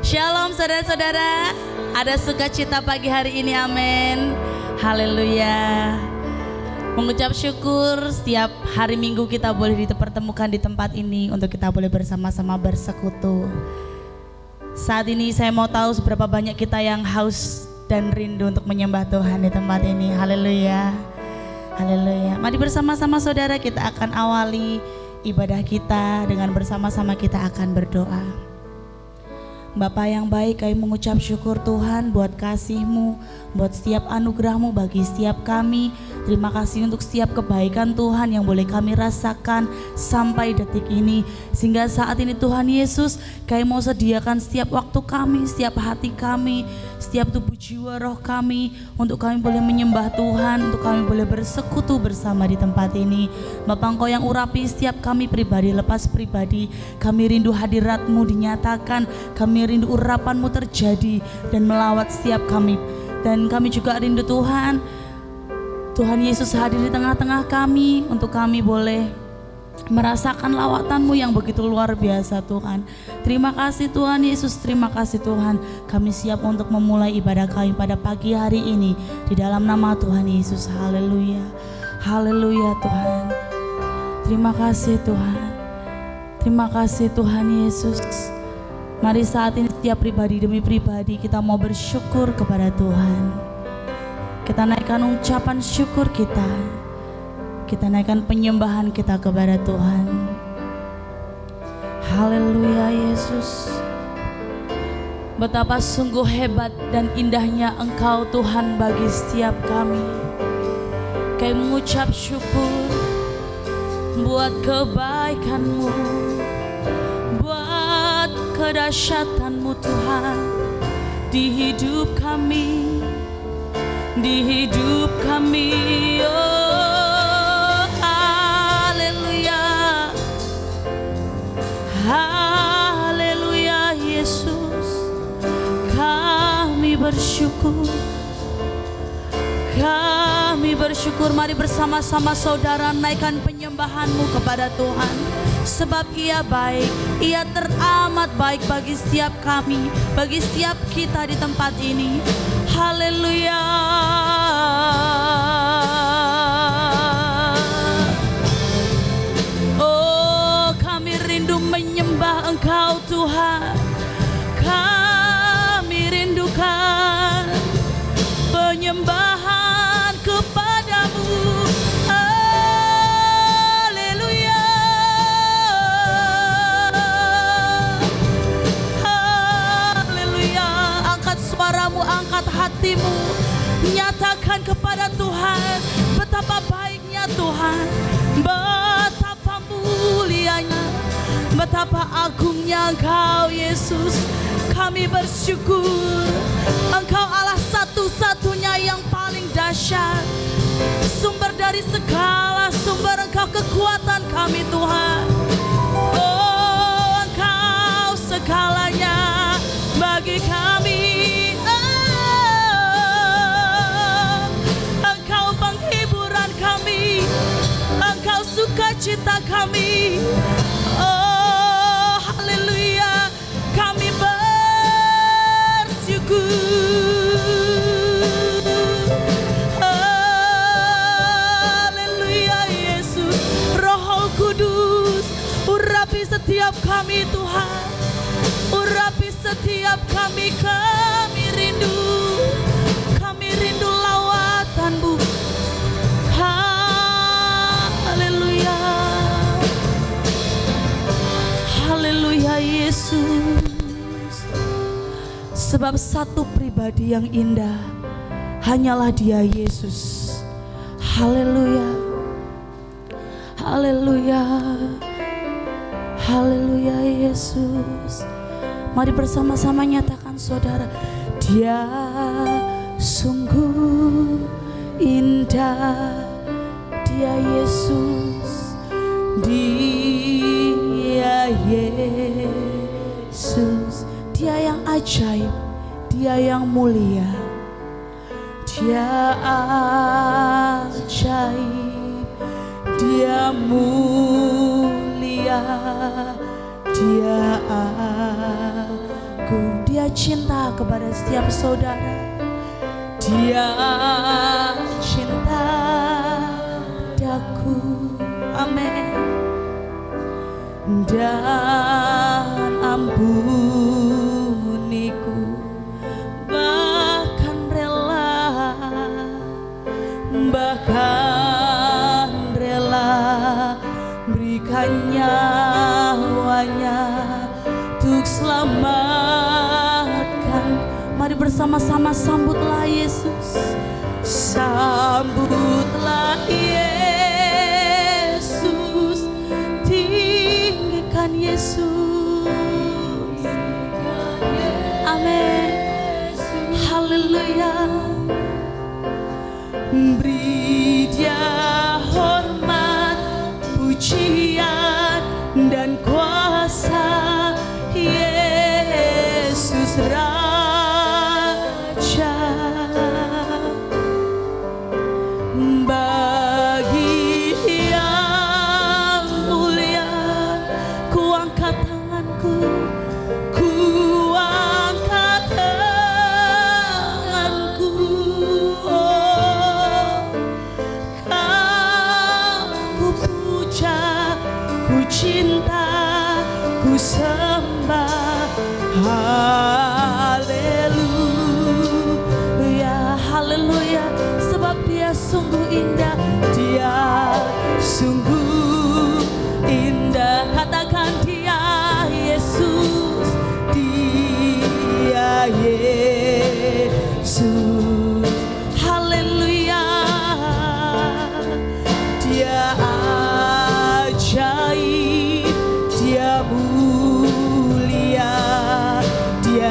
Shalom saudara-saudara, ada sukacita pagi hari ini, amin. Haleluya. Mengucap syukur setiap hari Minggu kita boleh dipertemukan di tempat ini untuk kita boleh bersama-sama bersekutu. Saat ini saya mau tahu seberapa banyak kita yang haus dan rindu untuk menyembah Tuhan di tempat ini. Haleluya. Haleluya. Mari bersama-sama saudara kita akan awali ibadah kita dengan bersama-sama kita akan berdoa. Bapa yang baik, kami mengucap syukur Tuhan buat kasih-Mu, buat setiap anugerah-Mu bagi setiap kami. Terima kasih untuk setiap kebaikan Tuhan yang boleh kami rasakan sampai detik ini. Sehingga saat ini Tuhan Yesus, kami mau sediakan setiap waktu kami, setiap hati kami, setiap tubuh jiwa roh kami, untuk kami boleh menyembah Tuhan, untuk kami boleh bersekutu bersama di tempat ini. Bapa, Engkau yang urapi setiap kami pribadi lepas pribadi. Kami rindu hadirat-Mu dinyatakan, kami rindu urapan-Mu terjadi dan melawat setiap kami. Dan kami juga rindu Tuhan Yesus hadir di tengah-tengah kami, untuk kami boleh merasakan lawatan-Mu yang begitu luar biasa Tuhan. Terima kasih Tuhan Yesus, terima kasih Tuhan. Kami siap untuk memulai ibadah kami pada pagi hari ini di dalam nama Tuhan Yesus. Haleluya, haleluya Tuhan. Terima kasih Tuhan, terima kasih Tuhan Yesus. Mari saat ini setiap pribadi demi pribadi kita mau bersyukur kepada Tuhan. Kita naikkan ucapan syukur kita. Kita naikkan penyembahan kita kepada Tuhan. Haleluya Yesus. Betapa sungguh hebat dan indahnya Engkau Tuhan bagi setiap kami. Kami mengucap syukur buat kebaikan-Mu, buat kedahsyatan-Mu Tuhan di hidup kami, di hidup kami. Oh haleluya, haleluya Yesus. Kami bersyukur, kami bersyukur. Mari bersama-sama saudara naikkan penyembahan-Mu kepada Tuhan. Sebab Ia baik, Ia teramat baik bagi setiap kami, bagi setiap kita di tempat ini. Haleluya. Oh, kami rindu menyembah Engkau Tuhan. Kami rindukan penyembahan kepadamu. Haleluya. Haleluya. Angkat suaramu, angkat hatimu, nyatakan kepada Tuhan betapa baiknya Tuhan, betapa mulianya, betapa agungnya Engkau Yesus. Kami bersyukur Engkau Allah satu-satunya yang paling dahsyat, sumber dari segala sumber. Engkau kekuatan kami Tuhan. Oh, Engkau segalanya bagi kami. Engkau penghiburan kami, Engkau sukacita kami. Oh haleluya, kami bersyukur. Haleluya Yesus. Roh Kudus urapi setiap kami Tuhan, urapi setiap kami. Kami rindu lawatan-Mu. Haleluya, haleluya Yesus. Sebab satu pribadi yang indah hanyalah Dia Yesus. Haleluya, haleluya, haleluya Yesus. Mari bersama-sama nyatakan saudara, Dia sungguh indah, Dia Yesus, Dia Yesus. Dia yang ajaib, Dia yang mulia, Dia ajaib, Dia mulia, Dia agung, Dia cinta kepada setiap saudara. Dia cinta daku, amin. Dan ampuniku, bahkan rela berikan nyawanya untuk selamatkan. Mari bersama-sama sambutlah Yesus, sambutlah Yesus, tinggikan Yesus, amin, haleluya. Beri Dia hormat, pujian dan kuasa, Yesus Raja. Bagi yang mulia, ku angkat tanganku, ku angkat tanganku. Oh, Kau ku puja, ku cinta, ku sembah. Haleluya, haleluya. Sebab Dia sungguh indah, Dia sungguh indah. Katakan Dia Yesus, Dia Yesus. Haleluya. Dia ajaib, Dia mulia, Dia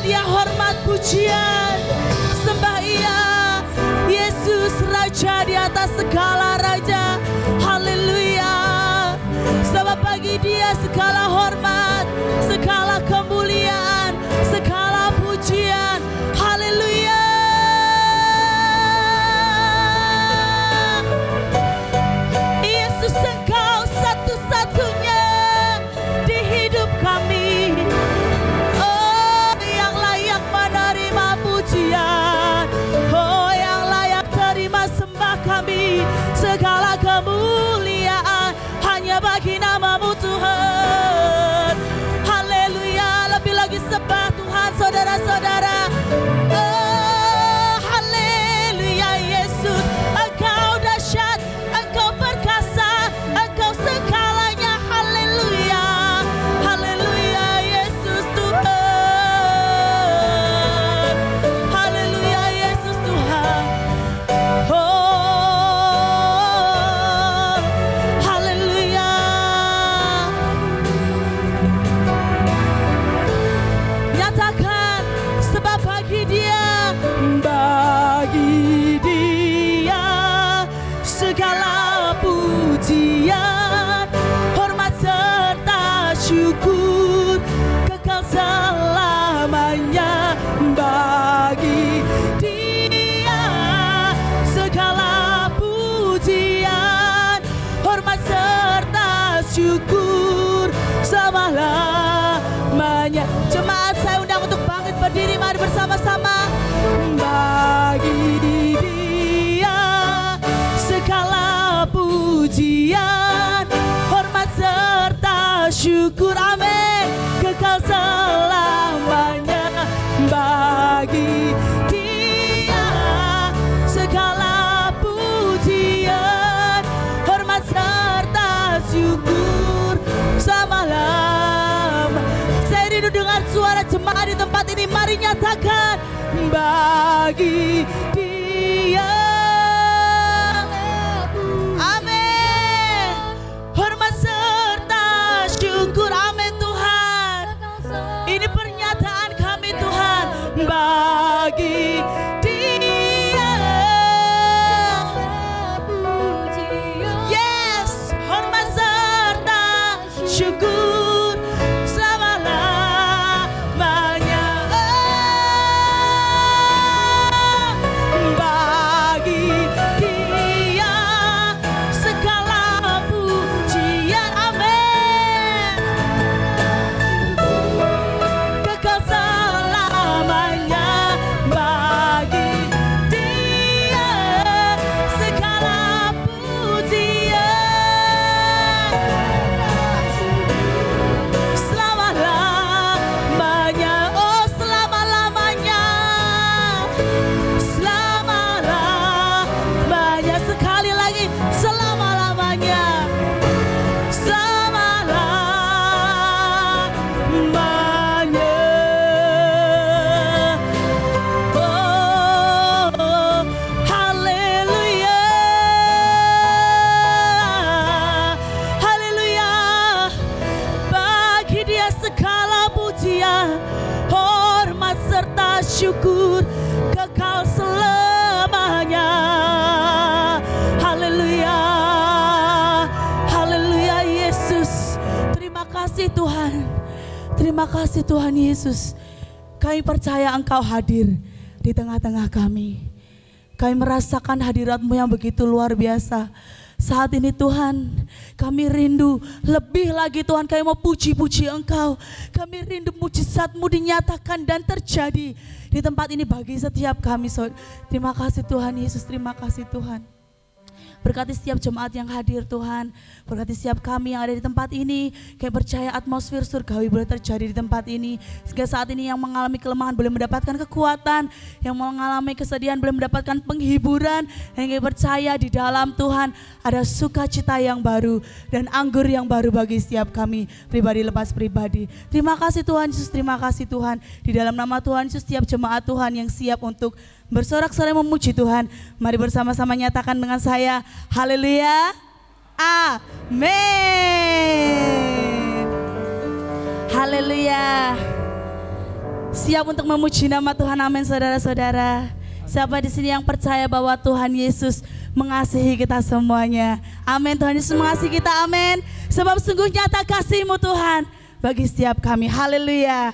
Dia hormat pujian, sembah Ia. Yesus Raja di atas segala raja. Haleluya. Sebab bagi Dia segala hormat, segala kemuliaan, segala pujian. Haleluya. Yesus, Engkau satu-satunya di hidup kami. Oh, yang layak menerima pujian. Oh, yang layak terima sembah kami. Segala kemuliaan hanya bagi nama-Mu Tuhan. Haleluya. Lebih lagi sembah Tuhan saudara-saudara. Oh, haleluya Yesus. Engkau dahsyat, Engkau perkasa, Engkau segalanya. Haleluya. Haleluya Yesus Tuhan. Haleluya Yesus Tuhan. Oh, haleluya. Nyatakan, sebab bagi Dia segala pujian, hormat serta syukur kekal selamanya. Bagi Dia segala pujian, hormat serta syukur selama-lamanya. Jemaat, saya undang untuk bangkit berdiri, mari bersama-sama. Bagi Dia segala pujian, hormat serta syukur, amin, kekal selamanya. Bagi Dia segala pujian, hormat serta syukur selama-lamanya. Saya rindu dengar suara jemaat di tempat ini, mari nyatakan. Bagi Dia, amin, hormat serta syukur, amin Tuhan. Ini pernyataan kami Tuhan. Bagi Dia, yes, hormat serta syukur selama-lamanya. Bagi Dia segala pujian, amin, kekal selamanya. Bagi Dia segala pujian selama-lamanya. Oh, selama-lamanya, selama-lamanya. Sekali lagi, selama-lamanya, selama-lamanya. Oh, haleluya, haleluya. Bagi Dia segala pujian, hormat serta syukur kekal selamanya. Haleluya, haleluya Yesus. Terima kasih Tuhan. Terima kasih Tuhan Yesus. Kami percaya Engkau hadir di tengah-tengah kami. Kami merasakan hadirat-Mu yang begitu luar biasa. Saat ini Tuhan, kami rindu lebih lagi Tuhan, kami mau puji-puji Engkau. Kami rindu mujizat-Mu dinyatakan dan terjadi di tempat ini bagi setiap kami. Terima kasih Tuhan Yesus, terima kasih Tuhan. Berkati setiap jemaat yang hadir Tuhan. Berkati setiap kami yang ada di tempat ini. Kami percaya atmosfer surgawi boleh terjadi di tempat ini. Sehingga saat ini yang mengalami kelemahan boleh mendapatkan kekuatan. Yang mengalami kesedihan boleh mendapatkan penghiburan. Dan kami percaya di dalam Tuhan ada sukacita yang baru. Dan anggur yang baru bagi setiap kami. Pribadi lepas pribadi. Terima kasih Tuhan Yesus, terima kasih Tuhan. Di dalam nama Tuhan Yesus, setiap jemaat Tuhan yang siap untuk bersorak-sorai memuji Tuhan. Mari bersama-sama nyatakan dengan saya, haleluya, amin. Haleluya. Siap untuk memuji nama Tuhan, amin saudara-saudara. Siapa di sini yang percaya bahwa Tuhan Yesus mengasihi kita semuanya? Amin, Tuhan Yesus mengasihi kita, amin. Sebab sungguh nyata kasih-Mu Tuhan bagi setiap kami, haleluya.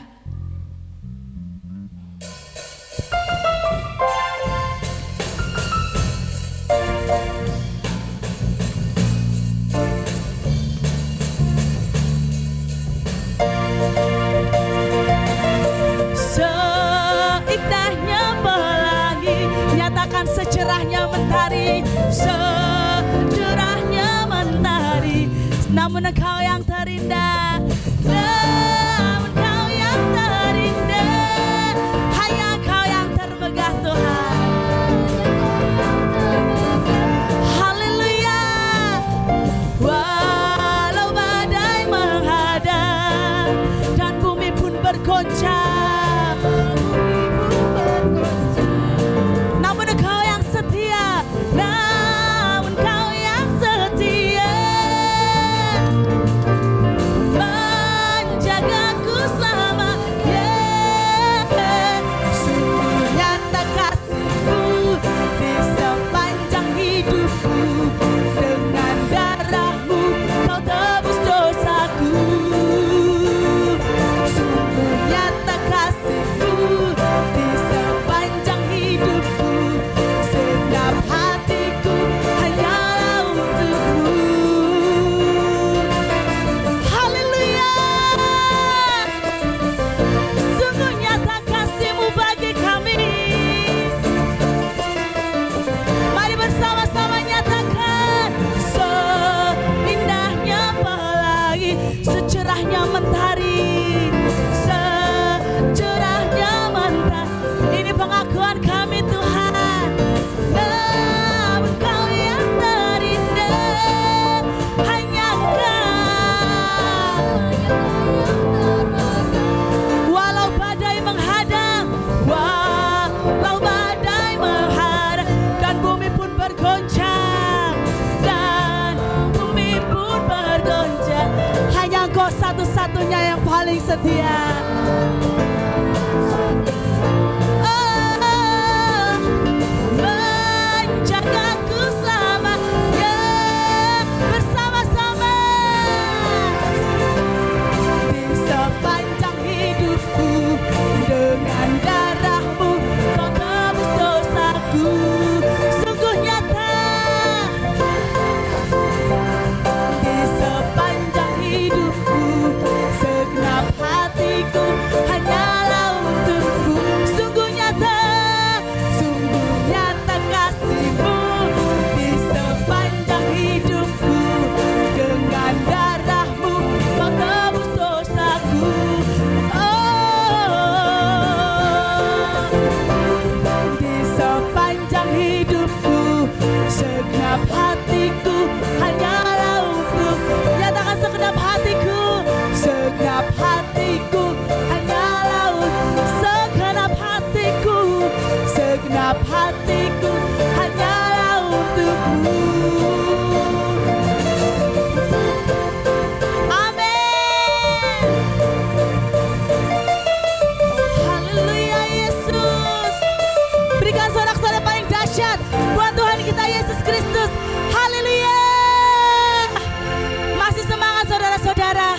Secerahnya mentari, secerahnya mentari. Namun Engkau yang terindah, namun Engkau yang terindah, hanya Engkau yang termegah Tuhan. Haleluya. Walau badai menghadang dan bumi pun bergoncang, namun Engkau yang setia, namun Engkau yang setia, menjagaku selamanya. Sungguh nyata kasih-Mu di sepanjang hidupku, dengan darah-Mu Kau tebus dosaku. Sungguh nyata kasih-Mu di sepanjang hidupku, segenap hatiku hanyalah untuk-Mu. Haleluya. Sungguh nyata kasih-Mu bagi kami. Mari bersama-sama nyatakan. Seindahnya pelangi, secerahnya mentari, secerahnya mentari. Ini pengakuan kami Tuhan. Namun Kau yang terindah, hanya Engkau. Walau badai menghadang, walau badai menghadang, dan bumi pun bergoncang, dan bumi pun bergoncang, hanya Engkau satu-satunya yang paling setia. Menjagaku selamanya. Bersama-sama di sepanjang hidupku, dengan darah-Mu Kau tebus dosaku. Sungguh nyata di sepanjang hidupku, segenap hatiku hanyalah untuk-Mu. Sungguh nyata kasih-Mu di sepanjang hidupku, dengan darah-Mu Kau tebus dosaku. Di sepanjang hidupku, segenap hatiku hanyalah untuk-Mu. Nyatakan segenap hatiku, segenap hatiku hanyalah untuk, segenap hatiku, segenap hatiku hanyalah untuk-Mu. Amin. Haleluya Yesus. Berikan sorak-sorai paling dahsyat buat Tuhan kita Yesus Kristus. Haleluya. Masih semangat saudara-saudara,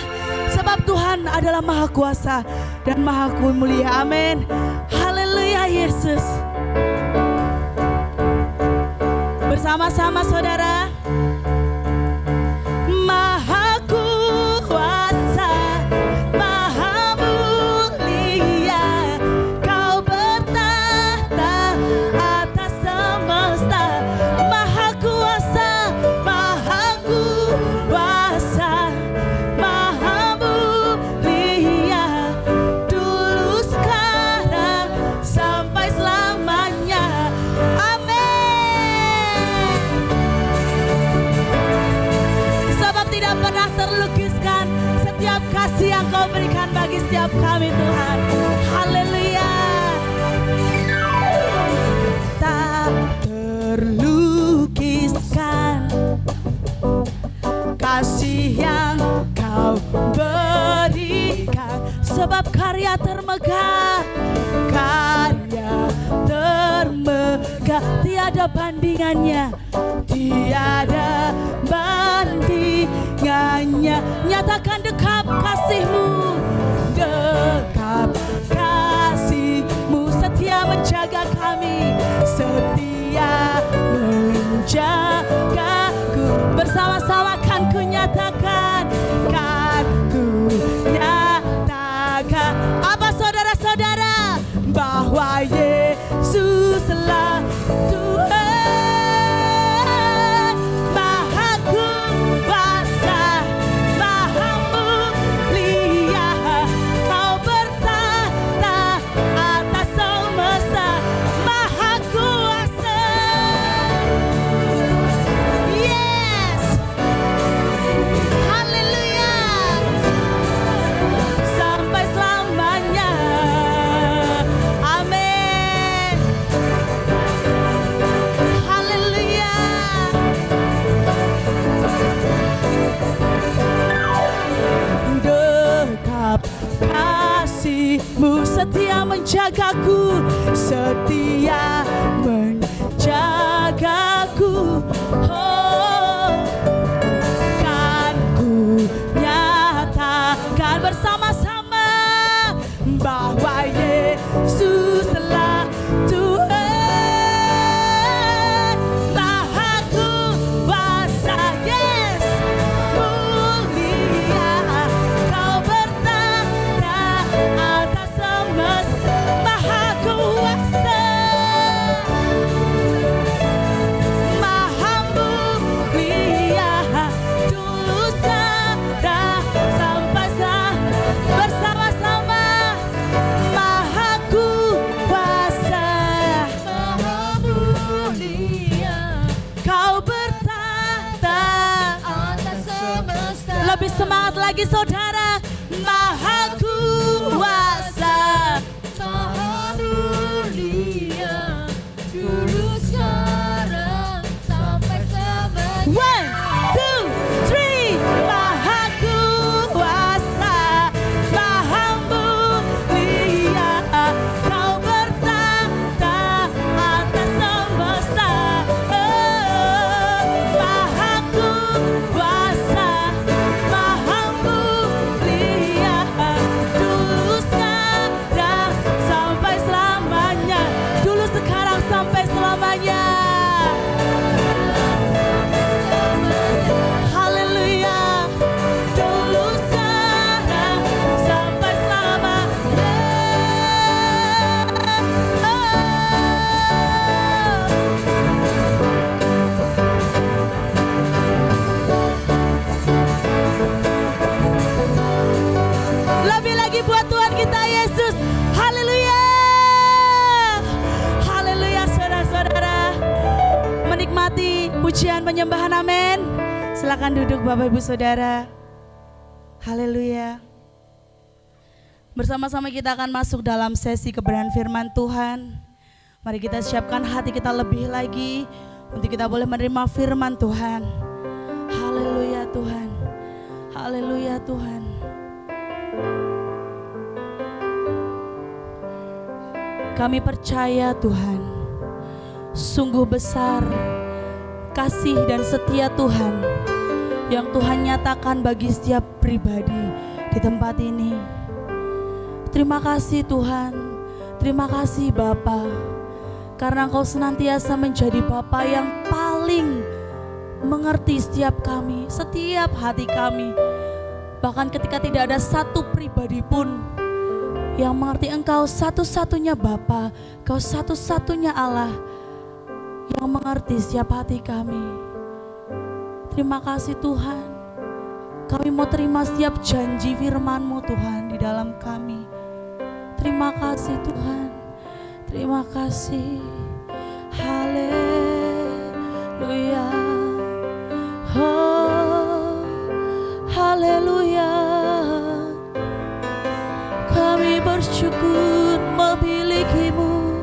sebab Tuhan adalah Maha Kuasa dan Maha Mulia. Amin. Haleluya Yesus. Bersama-sama saudara. Maha Kuasa, Maha Mulia, Kau bertahta atas semesta. Maha Kuasa, Maha Kuasa, Maha Mulia, dulu sekarang sampai selamanya. Amin. Sebab tidak pernah terlukiskan setiap kasih yang Kau berikan bagi setiap kami Tuhan. Haleluya. Tak terlukiskan kasih yang Kau berikan, sebab karya termegah tiada bandingannya, tiada bandingannya. Nyatakan dekap kasih-Mu, dekap kasih-Mu, setia menjaga kami, setia menjagaku. Bersama-sama kan ku nyatakan, apa saudara-saudara, bahwa Yesuslah Tuhan, Maha Kuasa, Maha Mulia, Kau bertata atas semesta, Maha Kuasa. Yes, haleluya, sampai selamanya. Amin. Haleluya. Dekap kasih-Mu, setia menjagaku, setia menjagaku. Oh, kan ku nyatakan bersama-sama bahwa Yesuslah Tuhan, Maha Kuasa. Yes, mulia, Kau bertata atas semesta, Maha Kuasa, Maha Mulia, tulus darah sampai bersama-sama, Maha Kuasa, Maha Mulia, Kau bertata atas semesta. Lebih semangat lagi saudara, Maha Kuasa, Maha Mulia, dulu sekarang sampai semesta. 1, 2, 3, Maha Kuasa, Maha Mulia, Kau bertata atas semesta. Maha Kuasa, Maha Mulia, dulu sekarang sampai selamanya, dulu sekarang sampai selamanya. Haleluya, dulu sekarang sampai selamanya. Lebih lagi buat Tuhan kita Yesus. Haleluya. Haleluya, saudara-saudara. Menikmati pujian penyembahan, amin. Silakan duduk Bapak Ibu Saudara. Haleluya. Bersama-sama kita akan masuk dalam sesi kebenaran firman Tuhan. Mari kita siapkan hati kita lebih lagi untuk kita boleh menerima firman Tuhan. Haleluya Tuhan. Haleluya Tuhan. Kami percaya Tuhan, sungguh besar kasih dan setia Tuhan yang Tuhan nyatakan bagi setiap pribadi di tempat ini. Terima kasih Tuhan, terima kasih Bapa, karena Engkau senantiasa menjadi Bapa yang paling mengerti setiap kami, setiap hati kami. Bahkan ketika tidak ada satu pribadi pun yang mengerti Engkau satu-satunya Bapa, Engkau satu-satunya Allah yang mengerti setiap hati kami. Terima kasih Tuhan, kami mau terima setiap janji firman-Mu Tuhan di dalam kami. Terima kasih Tuhan, terima kasih. Haleluya, oh haleluya. Kami bersyukur memilikimu.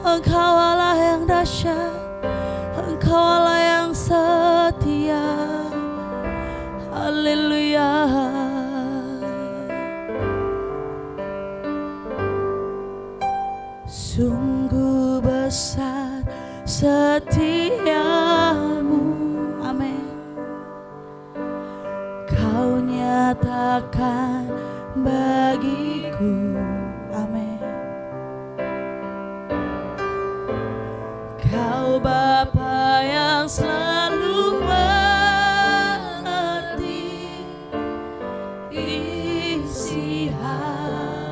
Engkau Allah yang dahsyat, Engkau Allah yang setia. Haleluya. Sungguh besar setiamu. Amin. Kau nyatakan bagiku. Amin. Kau Bapa yang selalu mengerti isi hatiku.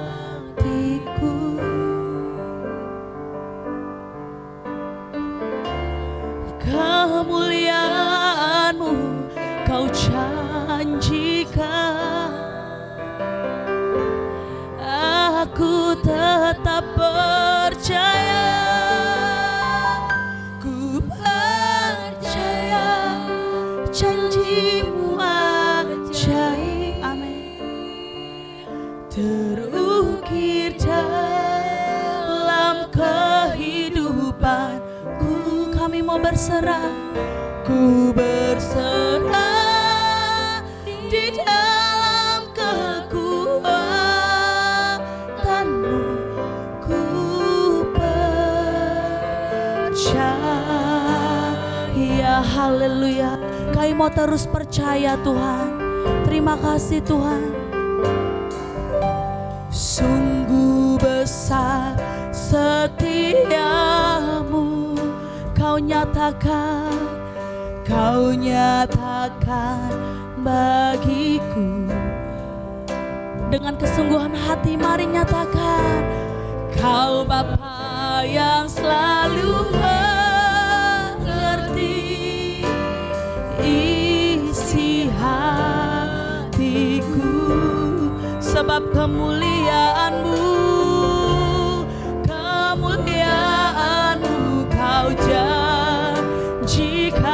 Kemuliaan-Mu Kau janjikan, aku tetap percaya. Ku percaya janji-Mu ajaib. Amin. Terukir dalam kehidupanku. Kami mau berserah, ku berserah di dalam kekuatan-Mu. Ku percaya. Haleluya. Kami mau terus percaya Tuhan. Terima kasih Tuhan. Sungguh besar setiamu, Kau nyatakan bagiku. Dengan kesungguhan hati mari nyatakan, Kau Bapa yang selalu mengerti isi hatiku. Sebab kemuliaan-Mu Kau janjikan,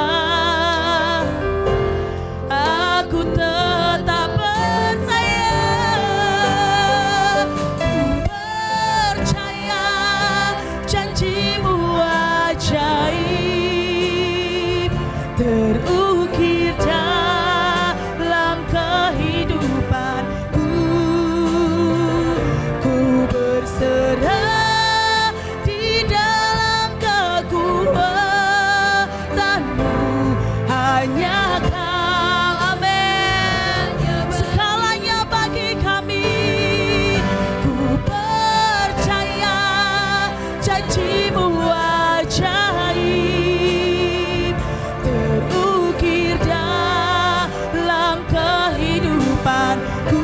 aku tetap percaya. Ku percaya janji-Mu ajaib, terukir dalam kehidupanku. Ku berserah di dalam kekuatan-Mu. Hanya Kau, amin, segalanya bagi kami. Ku percaya janji-Mu ajaib, terukir dalam kehidupanku.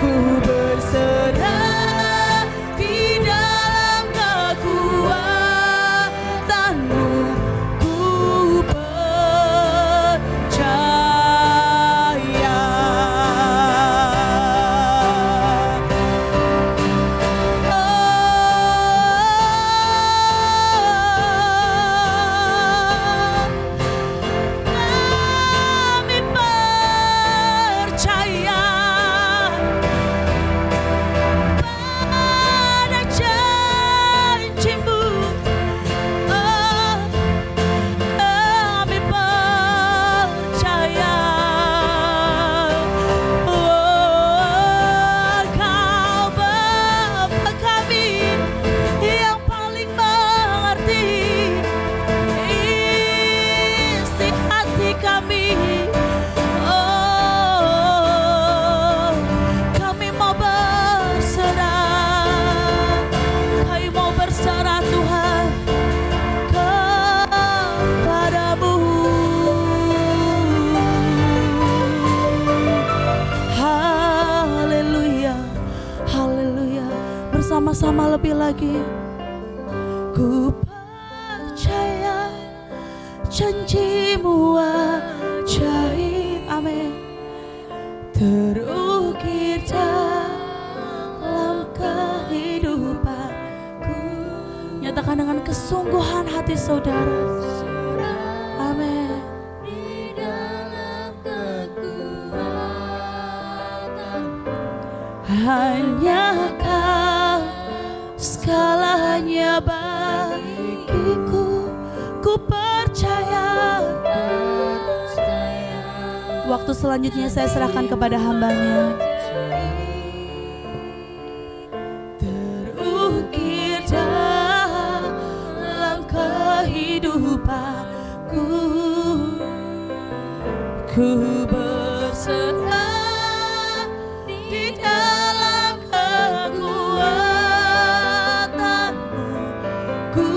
Ku berserah di dalam kekuatan-Mu. Ku percaya. Kami percaya pada janji-Mu. Kami percaya. Kau Bapa kami yang paling mengerti isi hati kami. Kami mau berserah, kami mau berserah Tuhan kepadamu. Haleluya, haleluya. Bersama-sama lebih lagi. Ku percaya janji-Mu ajaib. Amin. Terukir dalam kehidupanku. Nyatakan dengan kesungguhan hati saudara. Amin. Di dalam kekuatan, Hanya Kau segalanya bagiku. Ku percaya. Waktu selanjutnya saya serahkan kepada hamba-Nya. Terukir dalam Ku berserah di dalam kekuatan-Mu, ku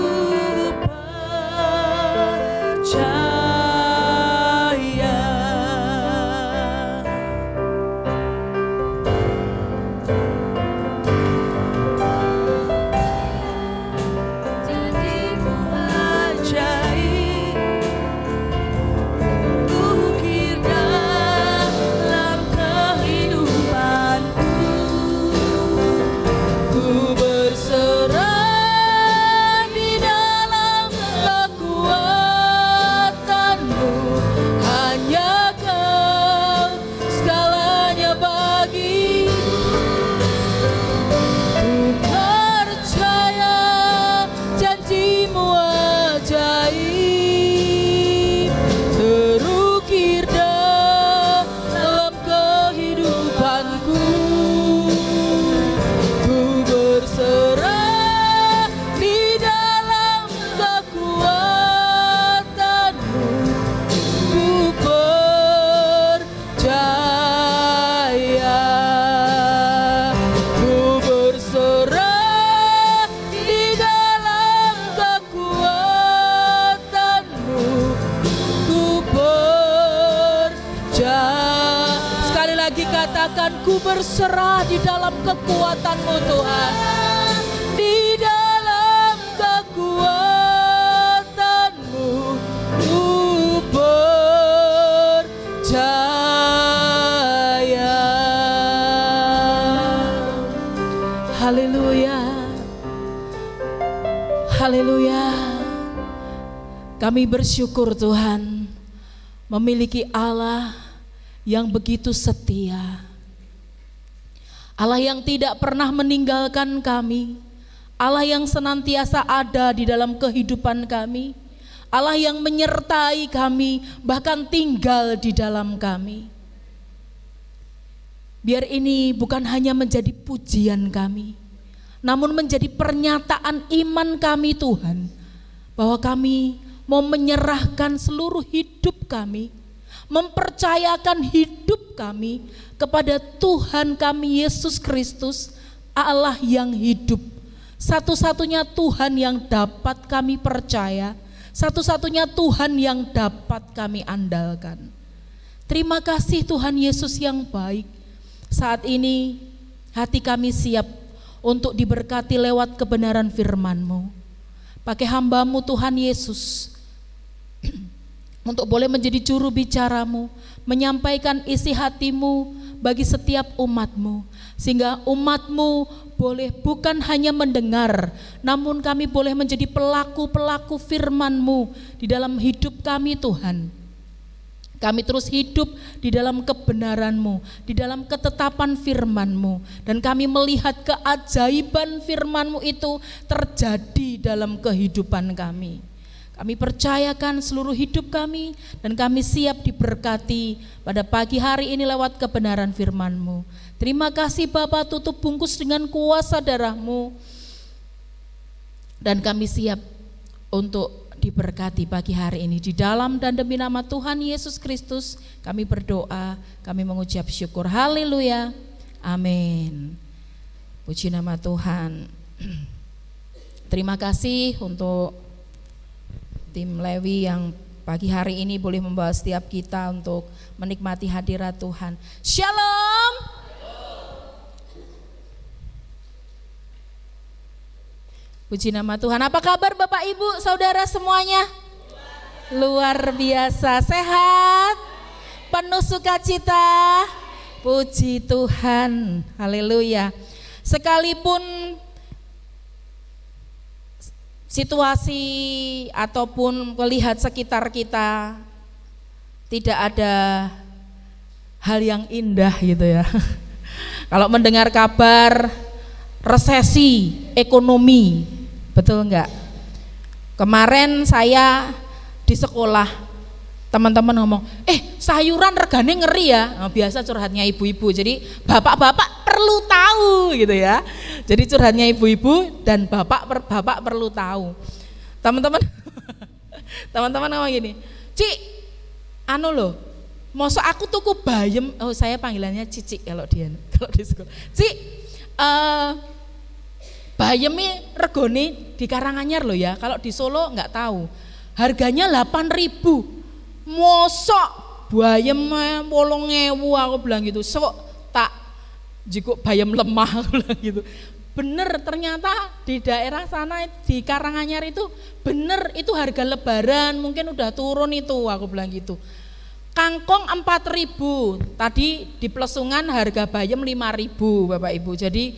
percaya. Janji-Mu ajaib, ukir dalam kehidupanku. Ku berserah di dalam kekuatan-Mu, hanya Kau segalanya bagi. Ku percaya janji-Mu ajaib, terukir dalam kehidupanku. Ku berserah di dalam kekuatan-Mu, ku percaya. Ku berserah di dalam kekuatan-Mu, ku percaya. Sekali lagi katakan, ku berserah di dalam kekuatan-Mu Tuhan. Di dalam kekuatan-Mu, ku percaya. Haleluya. Haleluya. Kami bersyukur Tuhan memiliki Allah yang begitu setia. Allah yang tidak pernah meninggalkan kami. Allah yang senantiasa ada di dalam kehidupan kami. Allah yang menyertai kami, bahkan tinggal di dalam kami. Biar ini bukan hanya menjadi pujian kami, namun menjadi pernyataan iman kami Tuhan, bahwa kami mau menyerahkan seluruh hidup kami, mempercayakan hidup kami kepada Tuhan kami Yesus Kristus, Allah yang hidup, satu-satunya Tuhan yang dapat kami percaya, satu-satunya Tuhan yang dapat kami andalkan. Terima kasih Tuhan Yesus yang baik. Saat ini hati kami siap untuk diberkati lewat kebenaran firman-Mu. Pakai hamba-Mu Tuhan Yesus untuk boleh menjadi juru bicara-Mu, menyampaikan isi hati-Mu bagi setiap umat-Mu, sehingga umat-Mu boleh bukan hanya mendengar, namun kami boleh menjadi pelaku-pelaku firman-Mu di dalam hidup kami Tuhan. Kami terus hidup di dalam kebenaran-Mu, di dalam ketetapan firman-Mu, dan kami melihat keajaiban firman-Mu itu terjadi dalam kehidupan kami. Kami percayakan seluruh hidup kami, dan kami siap diberkati pada pagi hari ini lewat kebenaran firman-Mu. Terima kasih Bapa, tutup bungkus dengan kuasa darah-Mu, dan kami siap untuk diberkati pagi hari ini. Di dalam dan demi nama Tuhan Yesus Kristus kami berdoa, kami mengucap syukur. Haleluya, amin. Puji nama Tuhan. Terima kasih untuk tim Lewi yang pagi hari ini boleh membawa setiap kita untuk menikmati hadirat Tuhan. Shalom. Puji nama Tuhan. Apa kabar Bapak Ibu, Saudara semuanya? Luar biasa, sehat, penuh sukacita. Puji Tuhan, haleluya. Sekalipun situasi ataupun melihat sekitar kita tidak ada hal yang indah gitu ya. Kalau mendengar kabar resesi ekonomi, betul enggak? Kemarin saya di sekolah, teman-teman ngomong, sayuran regane ngeri ya. Nah, biasa curhatnya ibu-ibu, jadi bapak-bapak perlu tahu gitu ya. Jadi curhatnya ibu-ibu dan bapak perlu tahu. Teman-teman teman-teman ngomong gini, Ci, anu loh, Mosok aku tuku bayem, oh saya panggilannya Cici kalau dia kalau di sekolah. Ci, bayemnya regone di Karanganyar loh ya. Kalau di Solo nggak tahu. Harganya 8.000. Mosok bayemnya 8.000 aku bilang gitu. So tak jiko bayem lemah aku bilang gitu. Bener ternyata di daerah sana di Karanganyar itu bener itu harga lebaran mungkin udah turun itu aku bilang gitu. Kangkong 4.000, tadi di Plesungan harga bayem 5.000 Bapak Ibu. Jadi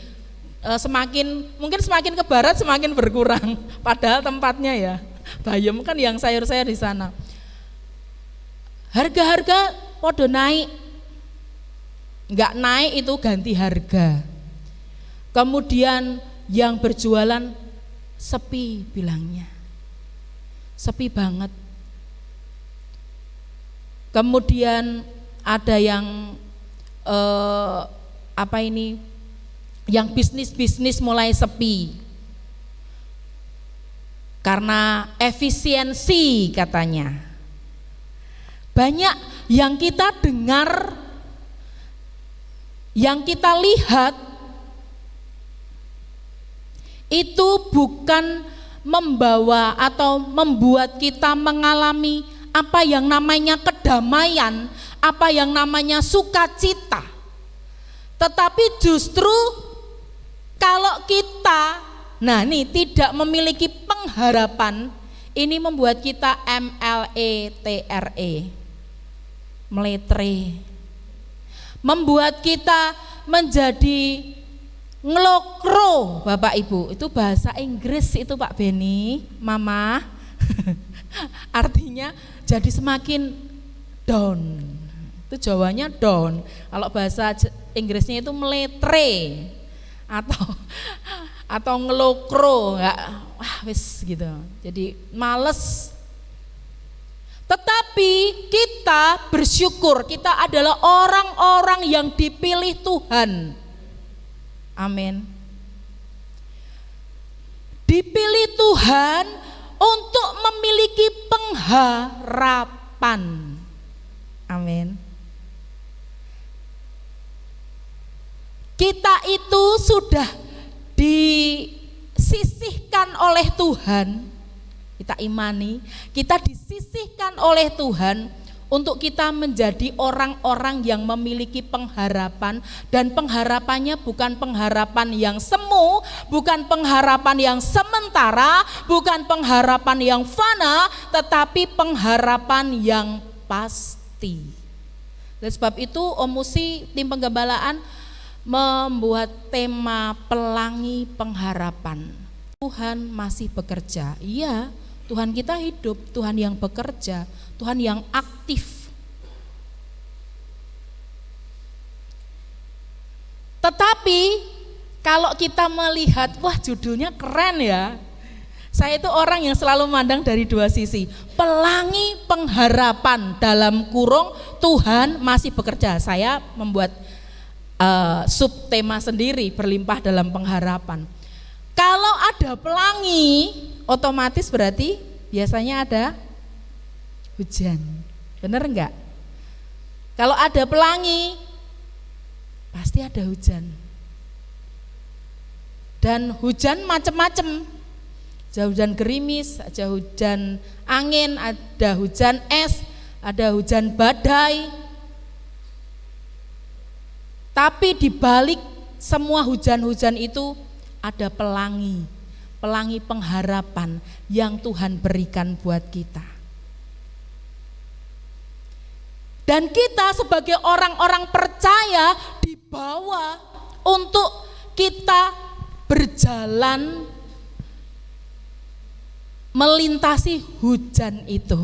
mungkin semakin ke barat semakin berkurang. Padahal tempatnya ya bayem kan yang sayur-sayur di sana. Harga-harga podo naik, nggak naik itu ganti harga. Kemudian yang berjualan sepi bilangnya, sepi banget. Kemudian ada yang yang bisnis mulai sepi karena efisiensi katanya. Banyak yang kita dengar, yang kita lihat itu bukan membawa atau membuat kita mengalami apa yang namanya kedamaian, apa yang namanya sukacita. Tetapi justru kalau kita tidak memiliki pengharapan, ini membuat kita meletre. Membuat kita menjadi ngelokro, Bapak Ibu. Itu bahasa Inggris itu Pak Beni, Mama. Artinya jadi semakin down. Itu Jawanya down. Kalau bahasa Inggrisnya itu meletre atau ngelokro, wis gitu. Jadi males. Tetapi kita bersyukur, kita adalah orang-orang yang dipilih Tuhan. Amin. Dipilih Tuhan untuk memiliki pengharapan. Amin. Kita itu sudah disisihkan oleh Tuhan, kita imani, kita disisihkan oleh Tuhan untuk kita menjadi orang-orang yang memiliki pengharapan, dan pengharapannya bukan pengharapan yang semu, bukan pengharapan yang sementara, bukan pengharapan yang fana, tetapi pengharapan yang pasti. Oleh sebab itu Om Musi tim penggembalaan membuat tema pelangi pengharapan. Tuhan masih bekerja. Iya, Tuhan kita hidup, Tuhan yang bekerja, Tuhan yang aktif. Tetapi kalau kita melihat, wah judulnya keren ya. Saya itu orang yang selalu memandang dari dua sisi. Pelangi pengharapan dalam kurung Tuhan masih bekerja. Saya membuat subtema sendiri, berlimpah dalam pengharapan. Kalau ada pelangi, otomatis berarti biasanya ada hujan. Benar enggak? Kalau ada pelangi, pasti ada hujan. Dan hujan macam-macam. Ada hujan gerimis, ada hujan angin, ada hujan es, ada hujan badai. Tapi di balik semua hujan-hujan itu ada pelangi, pelangi pengharapan yang Tuhan berikan buat kita. Dan kita sebagai orang-orang percaya dibawa untuk kita berjalan melintasi hujan itu.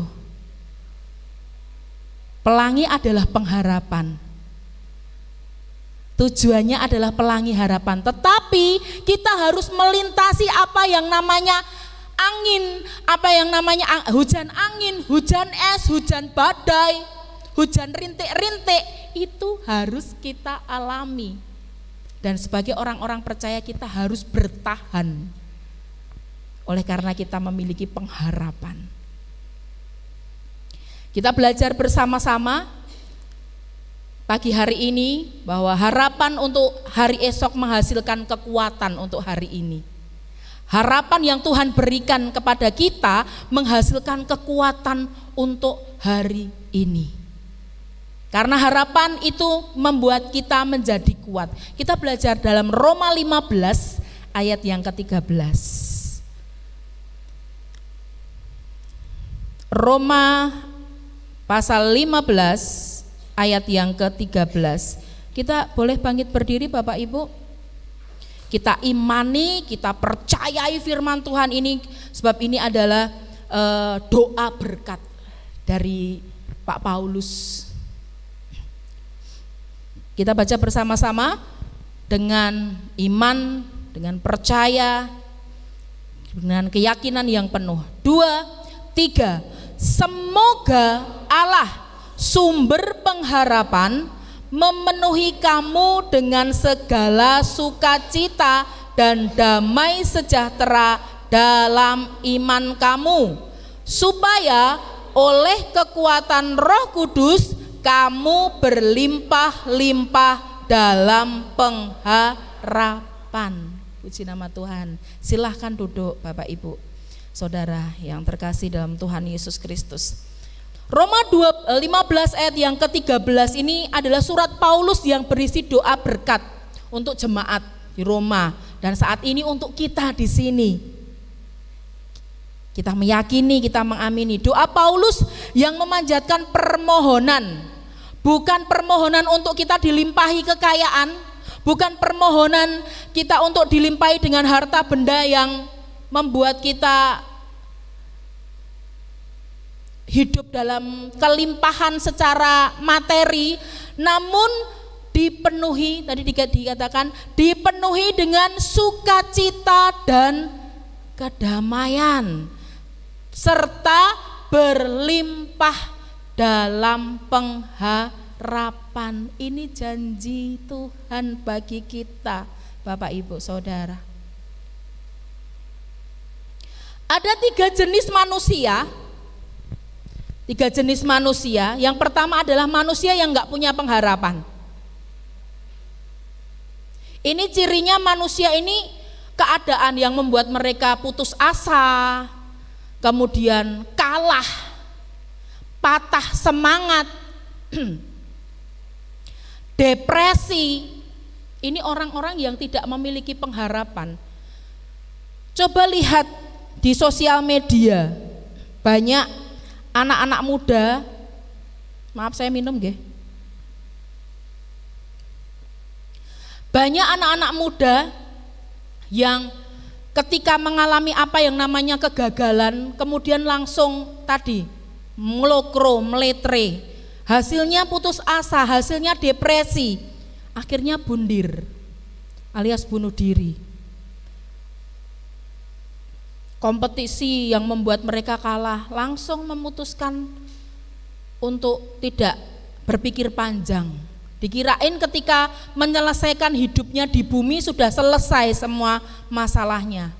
Pelangi adalah pengharapan. Tujuannya adalah pelangi harapan, tetapi kita harus melintasi apa yang namanya angin, apa yang namanya hujan angin, hujan es, hujan badai, hujan rintik-rintik, itu harus kita alami. Dan sebagai orang-orang percaya kita harus bertahan, oleh karena kita memiliki pengharapan. Kita belajar bersama-sama pagi hari ini bahwa harapan untuk hari esok menghasilkan kekuatan untuk hari ini. Harapan yang Tuhan berikan kepada kita menghasilkan kekuatan untuk hari ini. Karena harapan itu membuat kita menjadi kuat. Kita belajar dalam Roma 15 ayat yang ke-13. Roma pasal 15 ayat yang ke-13. Kita boleh bangkit berdiri Bapak Ibu? Kita imani, kita percayai firman Tuhan ini, sebab ini adalah doa berkat dari Pak Paulus. Kita baca bersama-sama dengan iman, dengan percaya, dengan keyakinan yang penuh. 2, 3. Semoga Allah sumber pengharapan memenuhi kamu dengan segala sukacita dan damai sejahtera dalam iman kamu, supaya oleh kekuatan Roh Kudus kamu berlimpah-limpah dalam pengharapan. Puji nama Tuhan. Silahkan duduk Bapak Ibu Saudara yang terkasih dalam Tuhan Yesus Kristus. Roma 15 ayat yang ke-13 ini adalah surat Paulus yang berisi doa berkat untuk jemaat di Roma dan saat ini untuk kita di sini. Kita meyakini, kita mengamini doa Paulus yang memanjatkan permohonan, bukan permohonan untuk kita dilimpahi kekayaan, bukan permohonan kita untuk dilimpahi dengan harta benda yang membuat kita hidup dalam kelimpahan secara materi, namun dipenuhi, tadi dikatakan dipenuhi dengan sukacita dan kedamaian serta berlimpah dalam pengharapan. Ini janji Tuhan bagi kita Bapak Ibu Saudara. Ada 3 jenis manusia. 3 jenis manusia. Yang pertama adalah manusia yang enggak punya pengharapan. Ini cirinya manusia ini keadaan yang membuat mereka putus asa, kemudian kalah, patah semangat, depresi. Ini orang-orang yang tidak memiliki pengharapan. Coba lihat di sosial media, banyak anak-anak muda, maaf saya minum nggih. Banyak anak-anak muda yang ketika mengalami apa yang namanya kegagalan, kemudian langsung tadi melokro, meletre, hasilnya putus asa, hasilnya depresi, akhirnya bundir alias bunuh diri. Kompetisi yang membuat mereka kalah, langsung memutuskan untuk tidak berpikir panjang. Dikirain ketika menyelesaikan hidupnya di bumi sudah selesai semua masalahnya.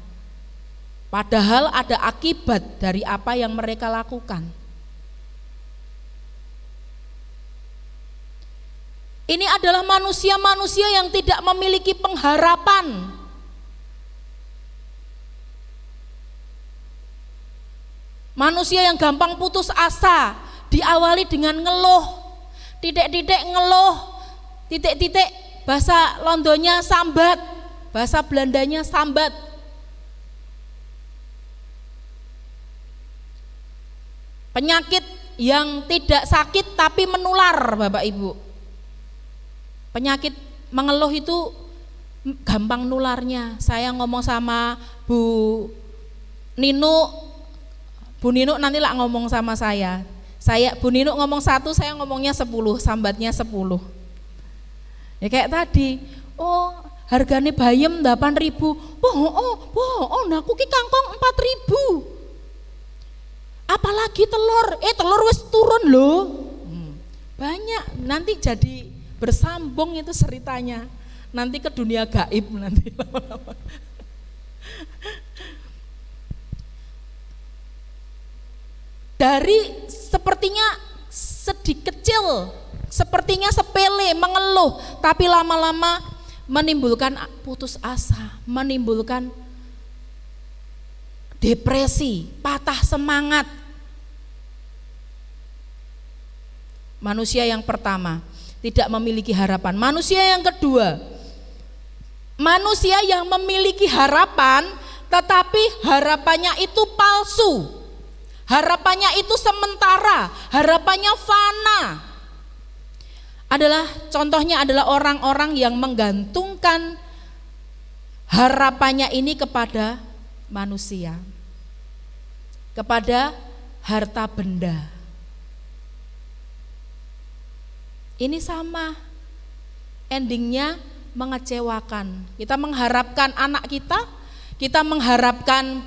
Padahal ada akibat dari apa yang mereka lakukan. Ini adalah manusia-manusia yang tidak memiliki pengharapan. Manusia yang gampang putus asa, diawali dengan ngeluh, titik-titik ngeluh, titik-titik bahasa Londonya sambat, bahasa Belandanya sambat. Penyakit yang tidak sakit tapi menular Bapak Ibu. Penyakit mengeluh itu gampang nularnya. Saya ngomong sama Bu Nino nanti lah ngomong sama saya. Bu Nino ngomong 1, saya ngomongnya 10, sambatnya 10. Ya kayak tadi, oh harganya bayam 8.000. Nah aku ki kangkong 4.000. Apalagi telur, telur wis turun loh. Banyak, nanti jadi bersambung itu ceritanya. Nanti ke dunia gaib nanti lama-lama. Dari sepertinya sepertinya sepele, mengeluh, tapi lama-lama menimbulkan putus asa, menimbulkan depresi, patah semangat. Manusia yang pertama tidak memiliki harapan. Manusia yang kedua, manusia yang memiliki harapan tetapi harapannya itu palsu, harapannya itu sementara, harapannya fana. Contohnya adalah orang-orang yang menggantungkan harapannya ini kepada manusia, kepada harta benda. Ini sama, endingnya mengecewakan. Kita mengharapkan anak kita mengharapkan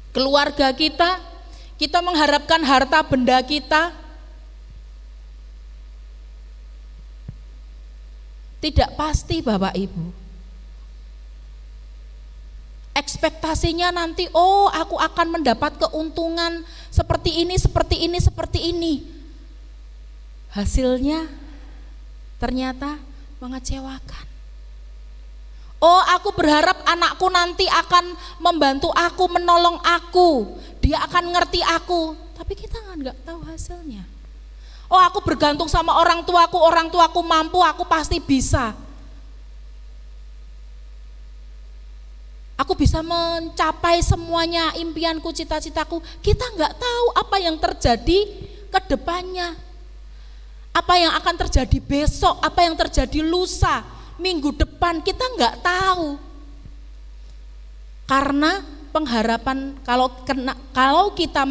keluarga kita mengharapkan harta benda kita. Tidak pasti Bapak Ibu. Ekspektasinya nanti, aku akan mendapat keuntungan seperti ini, seperti ini, seperti ini. Hasilnya ternyata mengecewakan. Aku berharap anakku nanti akan membantu aku, menolong aku, dia akan ngerti aku, tapi kita nggak tahu hasilnya. Aku bergantung sama orang tuaku mampu, aku pasti bisa. Aku bisa mencapai semuanya, impianku, cita-citaku. Kita nggak tahu apa yang terjadi ke depannya. Apa yang akan terjadi besok, apa yang terjadi lusa, minggu depan, kita nggak tahu. Karena pengharapan, kalau kita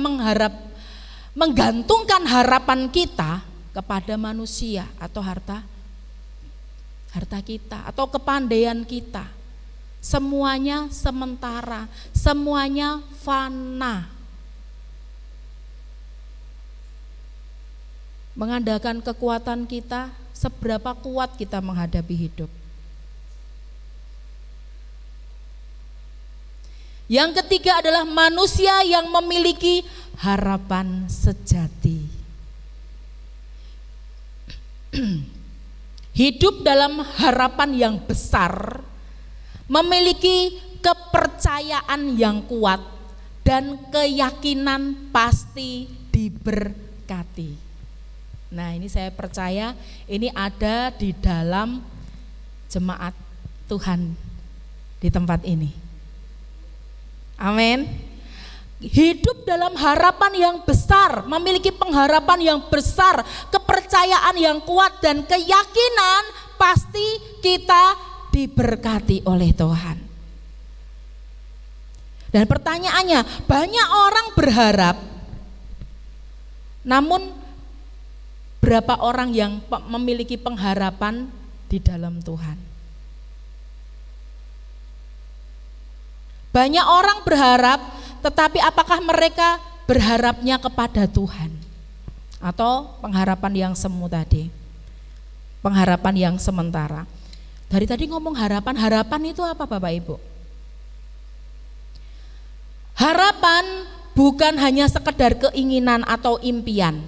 menggantungkan harapan kita kepada manusia atau harta kita atau kepandaian kita, semuanya sementara, semuanya fana. Mengandalkan kekuatan kita, seberapa kuat kita menghadapi hidup. Yang ketiga adalah manusia yang memiliki harapan sejati. Hidup dalam harapan yang besar, memiliki kepercayaan yang kuat dan keyakinan pasti diberkati. Nah, ini saya percaya ini ada di dalam jemaat Tuhan di tempat ini. Amin. Hidup dalam harapan yang besar, memiliki pengharapan yang besar, kepercayaan yang kuat dan keyakinan pasti kita diberkati oleh Tuhan. Dan pertanyaannya, banyak orang berharap, namun berapa orang yang memiliki pengharapan di dalam Tuhan? Banyak orang berharap, tetapi apakah mereka berharapnya kepada Tuhan? Atau pengharapan yang semu tadi? Pengharapan yang sementara. Dari tadi ngomong harapan itu apa Bapak Ibu? Harapan bukan hanya sekedar keinginan atau impian,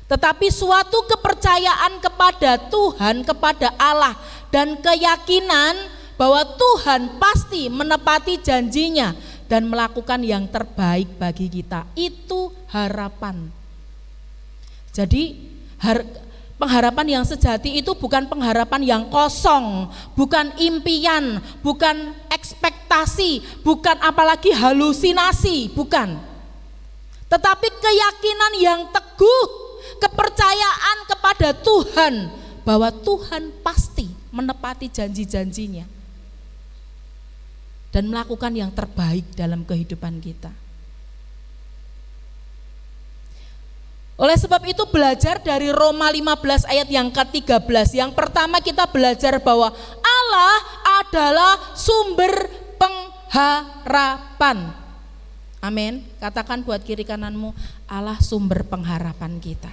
tetapi suatu kepercayaan kepada Tuhan, kepada Allah, dan keyakinan bahwa Tuhan pasti menepati janjinya dan melakukan yang terbaik bagi kita. Itu harapan. Jadi pengharapan yang sejati itu bukan pengharapan yang kosong, bukan impian, bukan ekspektasi, bukan apalagi halusinasi, bukan. Tetapi keyakinan yang teguh, kepercayaan kepada Tuhan bahwa Tuhan pasti menepati janji-janjinya dan melakukan yang terbaik dalam kehidupan kita. Oleh sebab itu belajar dari Roma 15 ayat yang ke-13. Yang pertama kita belajar bahwa Allah adalah sumber pengharapan. Amin. Katakan buat kiri kananmu, Allah sumber pengharapan kita.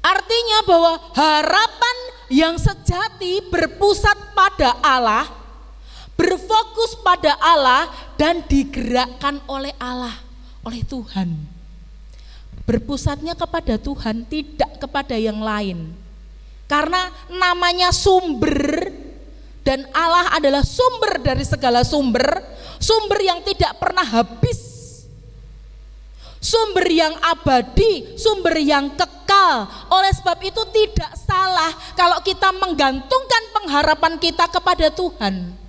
Artinya bahwa harapan yang sejati berpusat pada Allah, berfokus pada Allah dan digerakkan oleh Allah, oleh Tuhan. Berpusatnya kepada Tuhan, tidak kepada yang lain. Karena namanya sumber, dan Allah adalah sumber dari segala sumber, sumber yang tidak pernah habis, sumber yang abadi, sumber yang kekal. Oleh sebab itu tidak salah kalau kita menggantungkan pengharapan kita kepada Tuhan.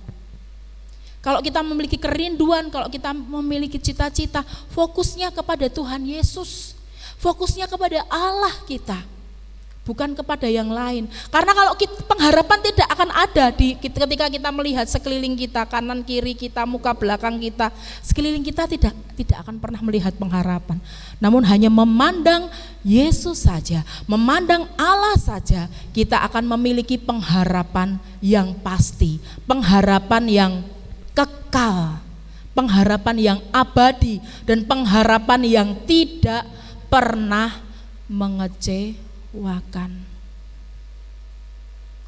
Kalau kita memiliki kerinduan, kalau kita memiliki cita-cita, fokusnya kepada Tuhan Yesus, fokusnya kepada Allah kita, bukan kepada yang lain. Karena kalau pengharapan tidak akan ada ketika kita melihat sekeliling kita, kanan kiri kita, muka belakang kita, sekeliling kita tidak akan pernah melihat pengharapan. Namun hanya memandang Yesus saja, memandang Allah saja, kita akan memiliki pengharapan yang pasti, pengharapan yang kekal, pengharapan yang abadi, dan pengharapan yang tidak pernah mengecewakan.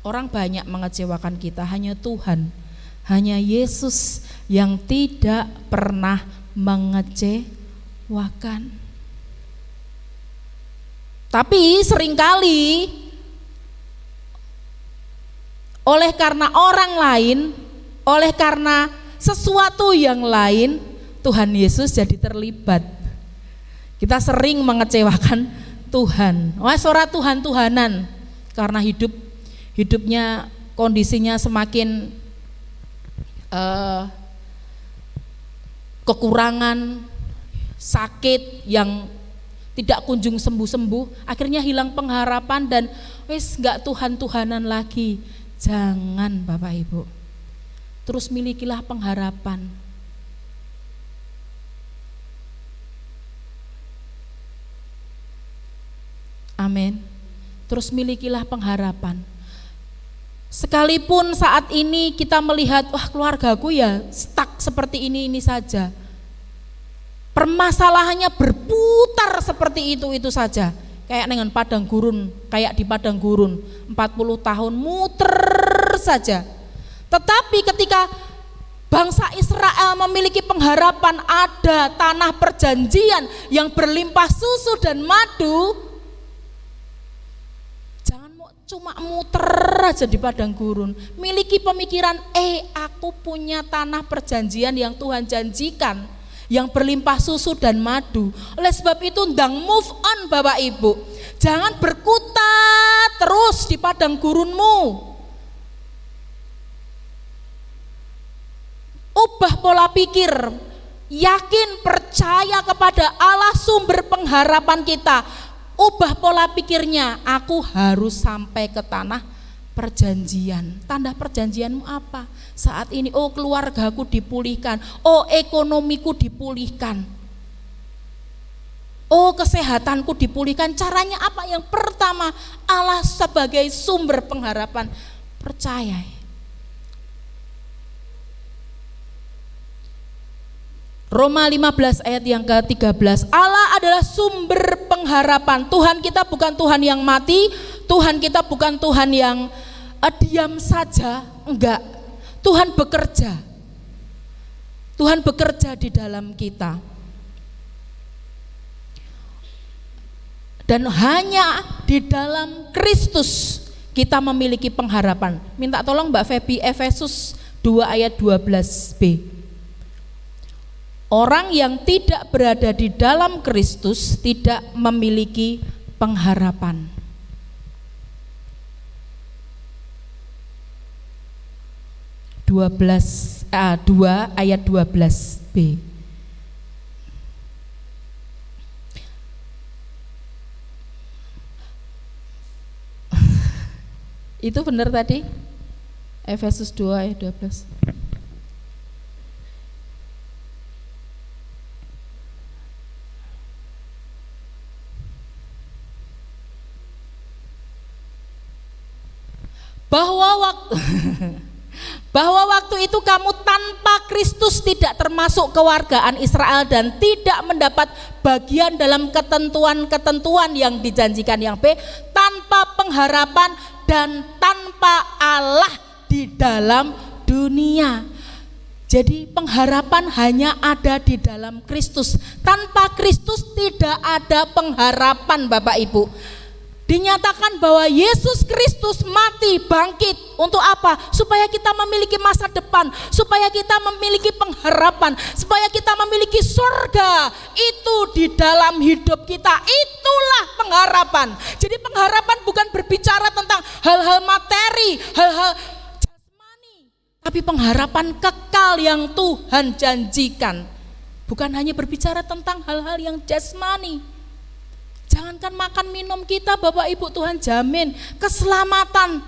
Orang banyak mengecewakan kita, hanya Tuhan, hanya Yesus yang tidak pernah mengecewakan. Tapi seringkali oleh karena orang lain, oleh karena sesuatu yang lain, Tuhan Yesus jadi terlibat. Kita sering mengecewakan Tuhan. Wah, ora Tuhan-Tuhanan, karena hidupnya kondisinya semakin kekurangan, sakit yang tidak kunjung sembuh-sembuh, akhirnya hilang pengharapan dan wis enggak Tuhan-Tuhanan lagi. Jangan Bapak Ibu. Terus milikilah pengharapan. Amin. Terus milikilah pengharapan. Sekalipun saat ini kita melihat, wah keluargaku ya stuck seperti ini saja. Permasalahannya berputar seperti itu saja. Kayak dengan padang gurun, kayak di padang gurun, 40 tahun muter saja. Tetapi ketika bangsa Israel memiliki pengharapan, ada tanah perjanjian yang berlimpah susu dan madu, jangan cuma muter aja di padang gurun. Miliki pemikiran, aku punya tanah perjanjian yang Tuhan janjikan, yang berlimpah susu dan madu. Oleh sebab itu ndang move on Bapak Ibu. Jangan berkutat terus di padang gurunmu. Ubah pola pikir, yakin percaya kepada Allah sumber pengharapan kita. Ubah pola pikirnya, aku harus sampai ke tanah perjanjian. Tanda perjanjianmu apa? Saat ini, keluargaku dipulihkan, ekonomiku dipulihkan, kesehatanku dipulihkan. Caranya apa? Yang pertama, Allah sebagai sumber pengharapan. Percaya. Roma 15 ayat yang ke-13, Allah adalah sumber pengharapan. Tuhan kita bukan Tuhan yang mati, Tuhan kita bukan Tuhan yang diam saja, enggak. Tuhan bekerja. Tuhan bekerja di dalam kita. Dan hanya di dalam Kristus kita memiliki pengharapan. Minta tolong Mbak Febi, Efesus 2 ayat 12b. Orang yang tidak berada di dalam Kristus tidak memiliki pengharapan. Dua 2 ayat 12b. Itu benar tadi? Efesus 2 ayat 12. Bahwa waktu itu kamu tanpa Kristus tidak termasuk kewargaan Israel dan tidak mendapat bagian dalam ketentuan-ketentuan yang dijanjikan. Yang B, tanpa pengharapan dan tanpa Allah di dalam dunia. Jadi pengharapan hanya ada di dalam Kristus. Tanpa Kristus tidak ada pengharapan, Bapak Ibu. Dinyatakan bahwa Yesus Kristus mati, bangkit. Untuk apa? Supaya kita memiliki masa depan, supaya kita memiliki pengharapan, supaya kita memiliki surga. Itu di dalam hidup kita, itulah pengharapan. Jadi pengharapan bukan berbicara tentang hal-hal materi, hal-hal jasmani, tapi pengharapan kekal yang Tuhan janjikan. Bukan hanya berbicara tentang hal-hal yang jasmani. Jangankan makan minum kita, Bapak Ibu, Tuhan jamin keselamatan.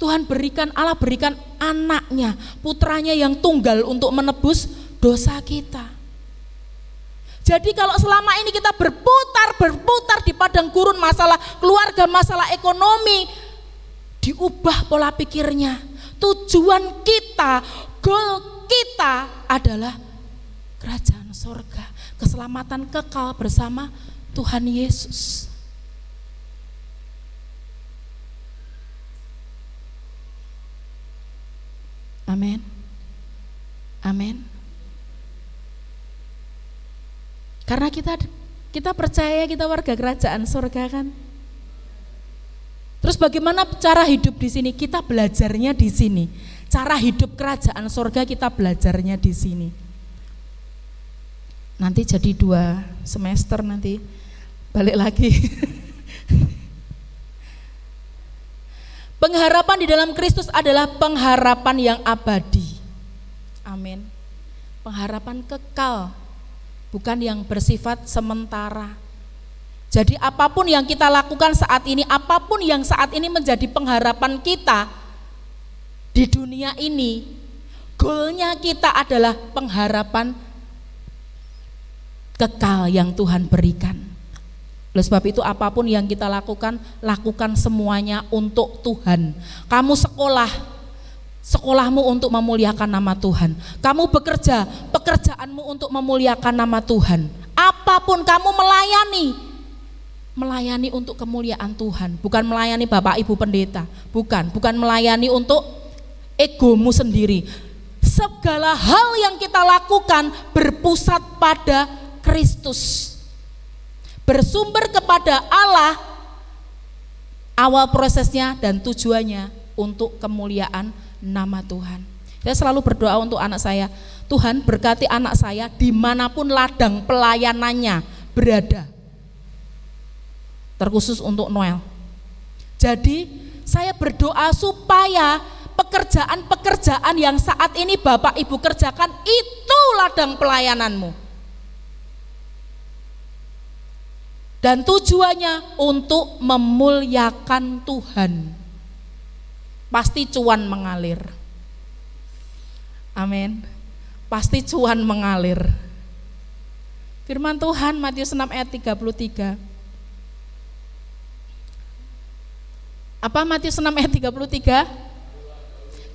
Tuhan berikan, Allah berikan anaknya, putranya yang tunggal untuk menebus dosa kita. Jadi kalau selama ini kita berputar di padang gurun, masalah keluarga, masalah ekonomi, diubah pola pikirnya. Tujuan kita, goal kita adalah kerajaan sorga, keselamatan kekal bersama Tuhan Yesus. Amin. Amin. Karena kita percaya kita warga kerajaan surga kan. Terus bagaimana cara hidup di sini? Kita belajarnya di sini. Cara hidup kerajaan surga kita belajarnya di sini. Nanti jadi 2 semester nanti. Balik lagi. Pengharapan di dalam Kristus adalah pengharapan yang abadi. Amin. Pengharapan kekal, bukan yang bersifat sementara. Jadi apapun yang kita lakukan saat ini, apapun yang saat ini menjadi pengharapan kita di dunia ini, goalnya kita adalah pengharapan kekal yang Tuhan berikan. Oleh sebab itu apapun yang kita lakukan, lakukan semuanya untuk Tuhan. Kamu sekolahmu untuk memuliakan nama Tuhan. Kamu bekerja, pekerjaanmu untuk memuliakan nama Tuhan. Apapun kamu melayani untuk kemuliaan Tuhan. Bukan melayani Bapak Ibu Pendeta, bukan melayani untuk egomu sendiri. Segala hal yang kita lakukan berpusat pada Kristus. Bersumber kepada Allah, awal prosesnya dan tujuannya untuk kemuliaan nama Tuhan. Saya selalu berdoa untuk anak saya, Tuhan berkati anak saya dimanapun ladang pelayanannya berada. Terkhusus untuk Noel. Jadi saya berdoa supaya pekerjaan-pekerjaan yang saat ini Bapak Ibu kerjakan itu ladang pelayananmu. Dan tujuannya untuk memuliakan Tuhan. Pasti cuan mengalir. Amin. Pasti cuan mengalir. Firman Tuhan Matius 6 ayat 33. Apa Matius 6 ayat 33?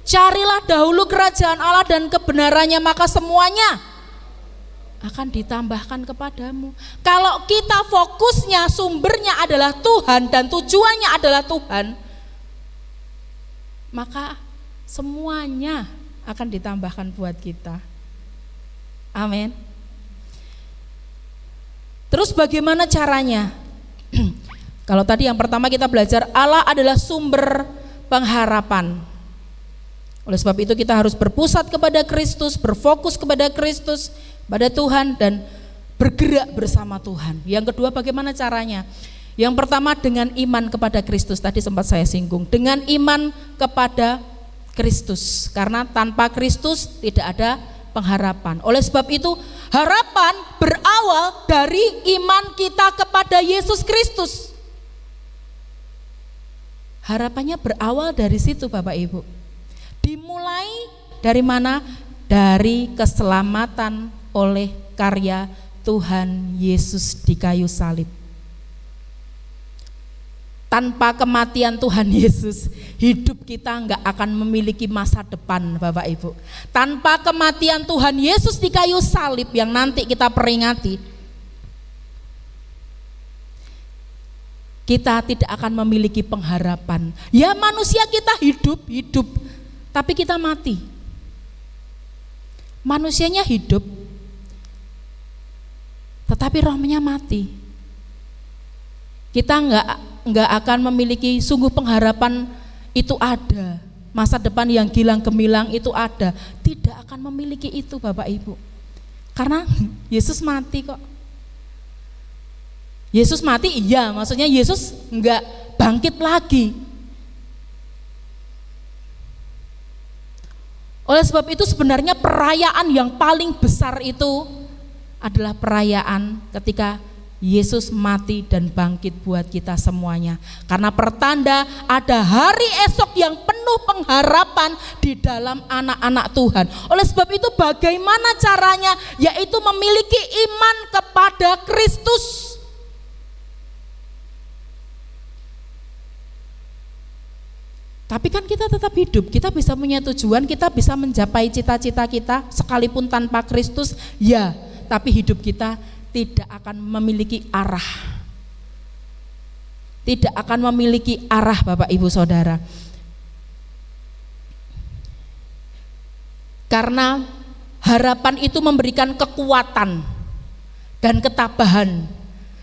Carilah dahulu kerajaan Allah dan kebenarannya, maka semuanya akan ditambahkan kepadamu. Kalau kita fokusnya, sumbernya adalah Tuhan dan tujuannya adalah Tuhan, maka semuanya akan ditambahkan buat kita. Amin. Terus bagaimana caranya? Kalau tadi yang pertama kita belajar Allah adalah sumber pengharapan. Oleh sebab itu kita harus berpusat kepada Kristus, berfokus kepada Kristus, pada Tuhan, dan bergerak bersama Tuhan. Yang kedua bagaimana caranya? Yang pertama dengan iman kepada Kristus, tadi sempat saya singgung. Dengan iman kepada Kristus, karena tanpa Kristus tidak ada pengharapan. Oleh sebab itu harapan berawal dari iman kita kepada Yesus Kristus. Harapannya berawal dari situ Bapak Ibu. Dimulai dari mana? Dari keselamatan oleh karya Tuhan Yesus di kayu salib. Tanpa kematian Tuhan Yesus, hidup kita enggak akan memiliki masa depan Bapak Ibu. Tanpa kematian Tuhan Yesus di kayu salib yang nanti kita peringati, kita tidak akan memiliki pengharapan. Ya manusia kita hidup, tapi kita mati. Manusianya hidup, tetapi rohnya mati. Kita nggak akan memiliki sungguh pengharapan itu ada. Masa depan yang gilang gemilang itu ada. Tidak akan memiliki itu Bapak Ibu. Karena Yesus mati kok. Yesus mati, iya, maksudnya Yesus enggak bangkit lagi. Oleh sebab itu sebenarnya perayaan yang paling besar itu adalah perayaan ketika Yesus mati dan bangkit buat kita semuanya. Karena pertanda ada hari esok yang penuh pengharapan di dalam anak-anak Tuhan. Oleh sebab itu bagaimana caranya? Yaitu memiliki iman kepada Kristus. Tapi kan kita tetap hidup, kita bisa punya tujuan, kita bisa mencapai cita-cita kita sekalipun tanpa Kristus, ya, tapi hidup kita tidak akan memiliki arah. Tidak akan memiliki arah Bapak Ibu Saudara. Karena harapan itu memberikan kekuatan dan ketabahan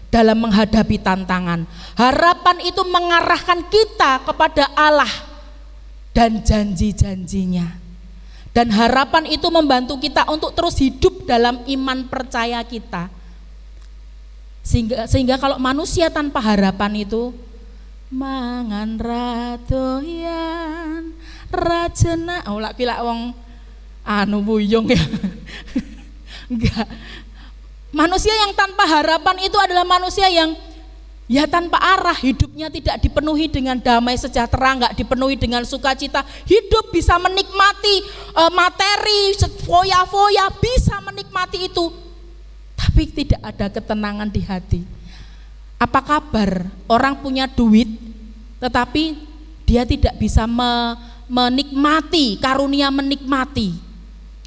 dalam menghadapi tantangan. Harapan itu mengarahkan kita kepada Allah dan janji-janjinya. Dan harapan itu membantu kita untuk terus hidup dalam iman percaya kita. Sehingga kalau manusia tanpa harapan itu mangan radoyan rajena lak pilak wong buyung ya. Enggak. Manusia yang tanpa harapan itu adalah manusia yang ya tanpa arah, hidupnya tidak dipenuhi dengan damai sejahtera, enggak dipenuhi dengan sukacita. Hidup bisa menikmati materi, foya-foya, bisa menikmati itu, tapi tidak ada ketenangan di hati. Apa kabar orang punya duit tetapi dia tidak bisa menikmati, karunia menikmati.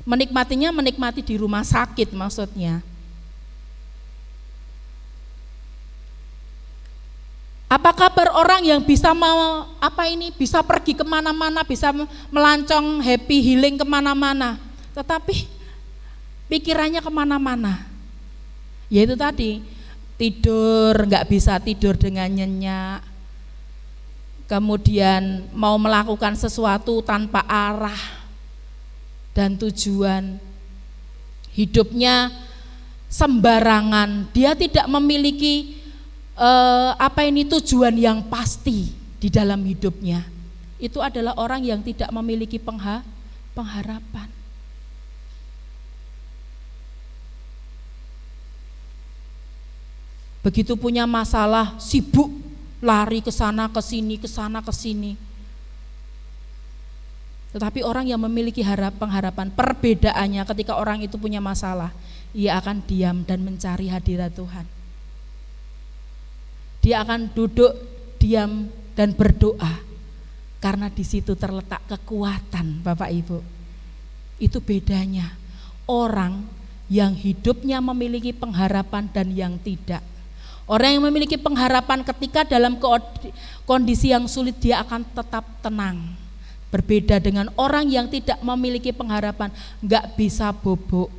Menikmatinya menikmati di rumah sakit maksudnya. Apa kabar orang yang bisa bisa pergi kemana-mana, bisa melancong happy healing kemana-mana, tetapi pikirannya kemana-mana. Yaitu tadi tidur, nggak bisa tidur dengan nyenyak, kemudian mau melakukan sesuatu tanpa arah dan tujuan, hidupnya sembarangan, dia tidak memiliki tujuan yang pasti di dalam hidupnya. Itu adalah orang yang tidak memiliki pengharapan. Begitu punya masalah, sibuk lari ke sana ke sini. Tetapi orang yang memiliki pengharapan, perbedaannya ketika orang itu punya masalah, ia akan diam dan mencari hadirat Tuhan. Dia akan duduk diam dan berdoa, karena di situ terletak kekuatan Bapak Ibu. Itu bedanya orang yang hidupnya memiliki pengharapan dan yang tidak. Orang yang memiliki pengharapan ketika dalam kondisi yang sulit dia akan tetap tenang. Berbeda dengan orang yang tidak memiliki pengharapan, gak bisa bobok.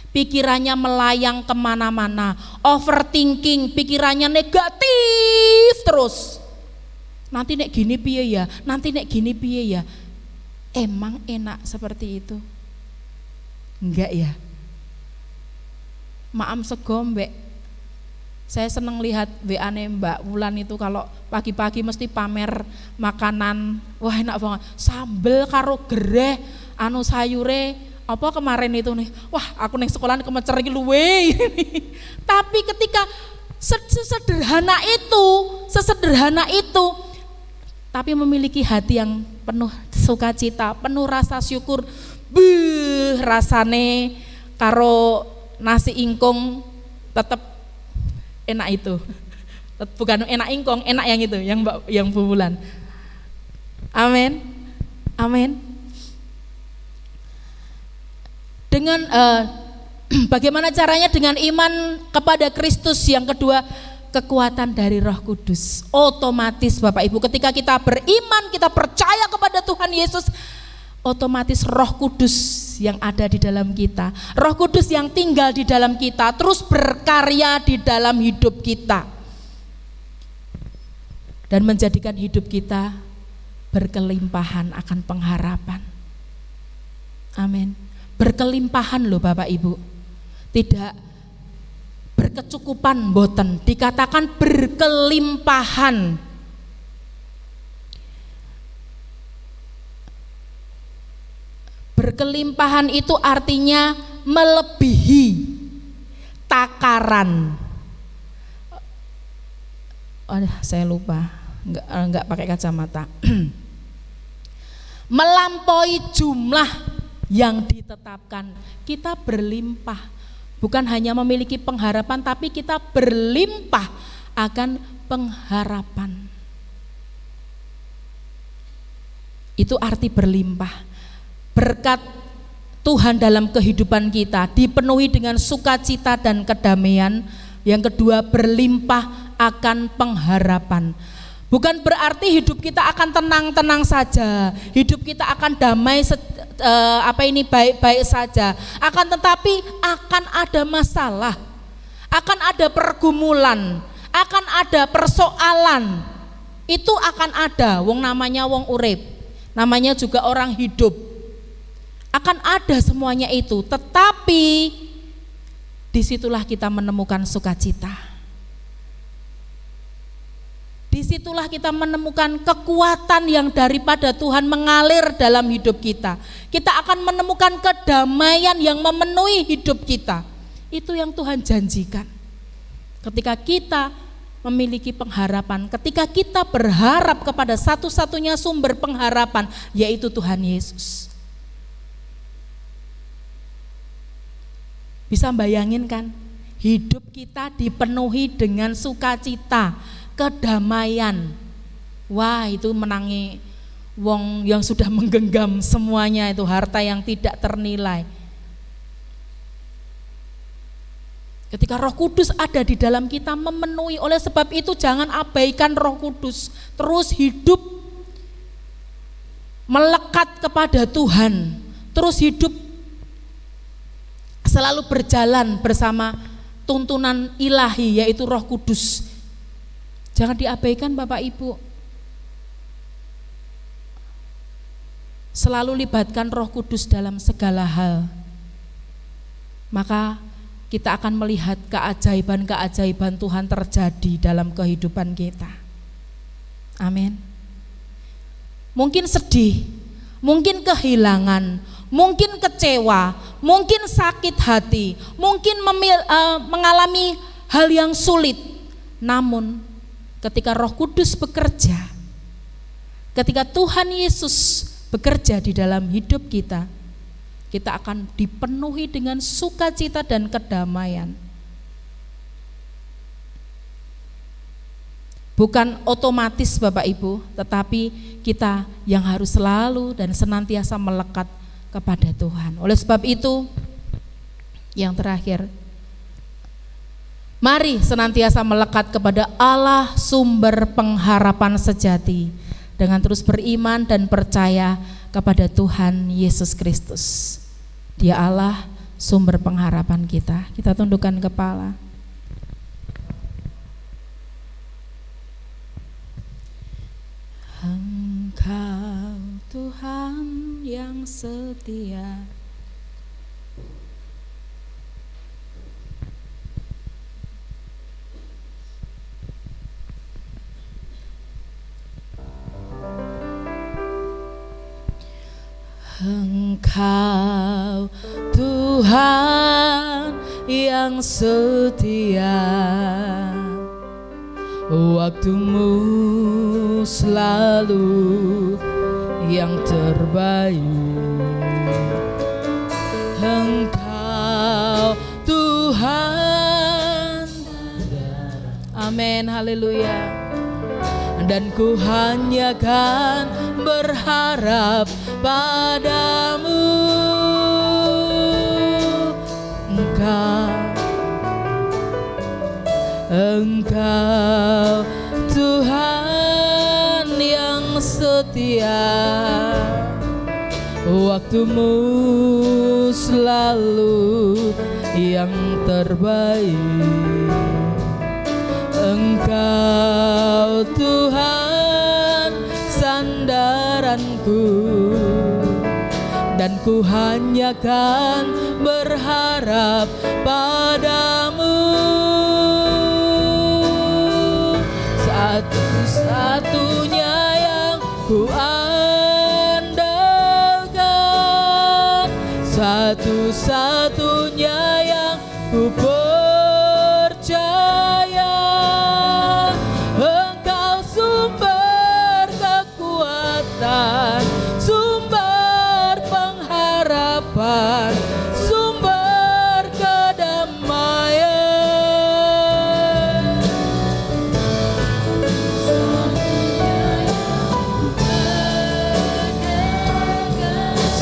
Pikirannya melayang kemana-mana, overthinking, pikirannya negatif terus. Nanti nek gini piye ya, nanti nek gini piye ya. Emang enak seperti itu? Enggak ya. Maam segombek. Saya seneng lihat WA-ne Mbak Wulan itu kalau pagi-pagi mesti pamer makanan. Wah enak banget, sambel karo gereh, sayure. Apa kemarin itu nih, wah aku neng sekolah kemecer iki luwe. Tapi ketika sesederhana itu, tapi memiliki hati yang penuh sukacita, penuh rasa syukur, rasane karo nasi ingkung tetap enak itu. Bukan enak ingkung, enak yang itu, yang Bu Wulan. Amin. Amin. Dengan bagaimana caranya? Dengan iman kepada Kristus. Yang kedua, kekuatan dari Roh Kudus. Otomatis Bapak Ibu, ketika kita beriman, kita percaya kepada Tuhan Yesus, otomatis Roh Kudus yang ada di dalam kita, Roh Kudus yang tinggal di dalam kita, terus berkarya di dalam hidup kita dan menjadikan hidup kita berkelimpahan akan pengharapan. Amin. Berkelimpahan loh Bapak Ibu, tidak berkecukupan, boten, dikatakan berkelimpahan. Berkelimpahan itu artinya melebihi takaran. Oh, saya lupa, enggak pakai kacamata. Melampaui jumlah yang ditetapkan. Kita berlimpah, bukan hanya memiliki pengharapan, tapi kita berlimpah akan pengharapan. Itu arti berlimpah. Berkat Tuhan dalam kehidupan kita dipenuhi dengan sukacita dan kedamaian. Yang kedua, berlimpah akan pengharapan. Bukan berarti hidup kita akan tenang-tenang saja, hidup kita akan damai baik-baik saja. Akan tetapi akan ada masalah, akan ada pergumulan, akan ada persoalan. Itu akan ada. Wong namanya wong urip, namanya juga orang hidup. Akan ada semuanya itu, tetapi disitulah kita menemukan sukacita. Disitulah kita menemukan kekuatan yang daripada Tuhan mengalir dalam hidup kita. Kita akan menemukan kedamaian yang memenuhi hidup kita. Itu yang Tuhan janjikan. Ketika kita memiliki pengharapan, ketika kita berharap kepada satu-satunya sumber pengharapan, yaitu Tuhan Yesus. Bisa bayangin kan, hidup kita dipenuhi dengan sukacita, kedamaian. Wah, itu menangi wong yang sudah menggenggam semuanya, itu harta yang tidak ternilai. Ketika Roh Kudus ada di dalam kita memenuhi, oleh sebab itu jangan abaikan Roh Kudus, terus hidup melekat kepada Tuhan, terus hidup selalu berjalan bersama tuntunan ilahi, yaitu Roh Kudus. Jangan diabaikan Bapak Ibu. Selalu libatkan Roh Kudus dalam segala hal. Maka kita akan melihat keajaiban-keajaiban Tuhan terjadi dalam kehidupan kita. Amin. Mungkin sedih, mungkin kehilangan, mungkin kecewa, mungkin sakit hati, mungkin mengalami hal yang sulit. Namun ketika Roh Kudus bekerja, ketika Tuhan Yesus bekerja di dalam hidup kita, kita akan dipenuhi dengan sukacita dan kedamaian. Bukan otomatis Bapak Ibu, tetapi kita yang harus selalu dan senantiasa melekat kepada Tuhan. Oleh sebab itu, yang terakhir, mari senantiasa melekat kepada Allah sumber pengharapan sejati, dengan terus beriman dan percaya kepada Tuhan Yesus Kristus. Dia Allah sumber pengharapan kita. Kita tundukkan kepala. Engkau Tuhan yang setia, Engkau Tuhan yang setia, waktumu selalu yang terbaik. Engkau Tuhan, amin, haleluya. Dan ku hanya kan berharap padamu. Engkau Tuhan yang setia, waktu waktumu selalu yang terbaik. Engkau Tuhan sandaranku, dan ku hanya kan berharap padamu. Satu-satunya yang ku andalkan, satu-satunya yang ku percaya. Engkau sumber kekuatan, sumber pengharapan, sumber kedamaian.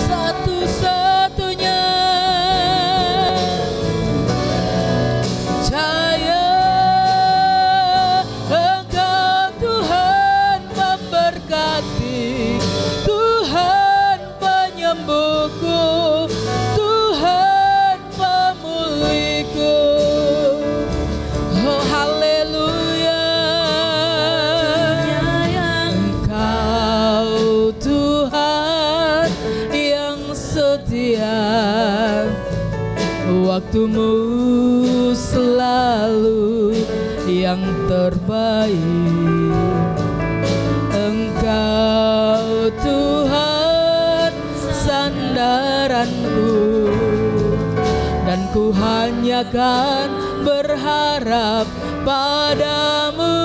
Satu-satunya cahaya. Engkau Tuhan memberkati, Tuhan penyembuhku, Tuhan pemulihku. Oh haleluya. Engkau Tuhan yang setia, waktumu selalu yang terbaik. Engkau Tuhan sandaranku, dan ku hanya kan berharap padamu.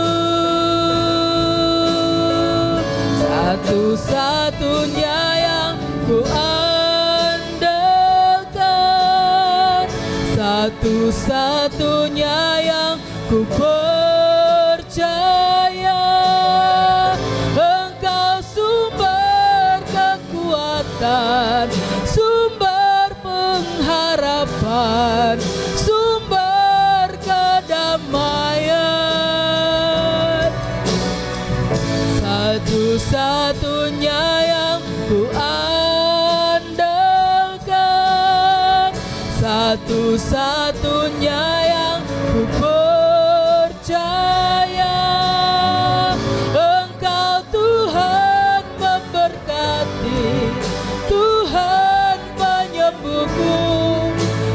Satu-satunya yang ku andalkan, satu-satunya yang ku percaya. Engkau sumber kekuatan, sumber pengharapan, sumber kedamaian. Satu-satunya yang ku andalkan, satu-satunya yang ku percaya. Engkau Tuhan memberkati, Tuhan penyembuhku,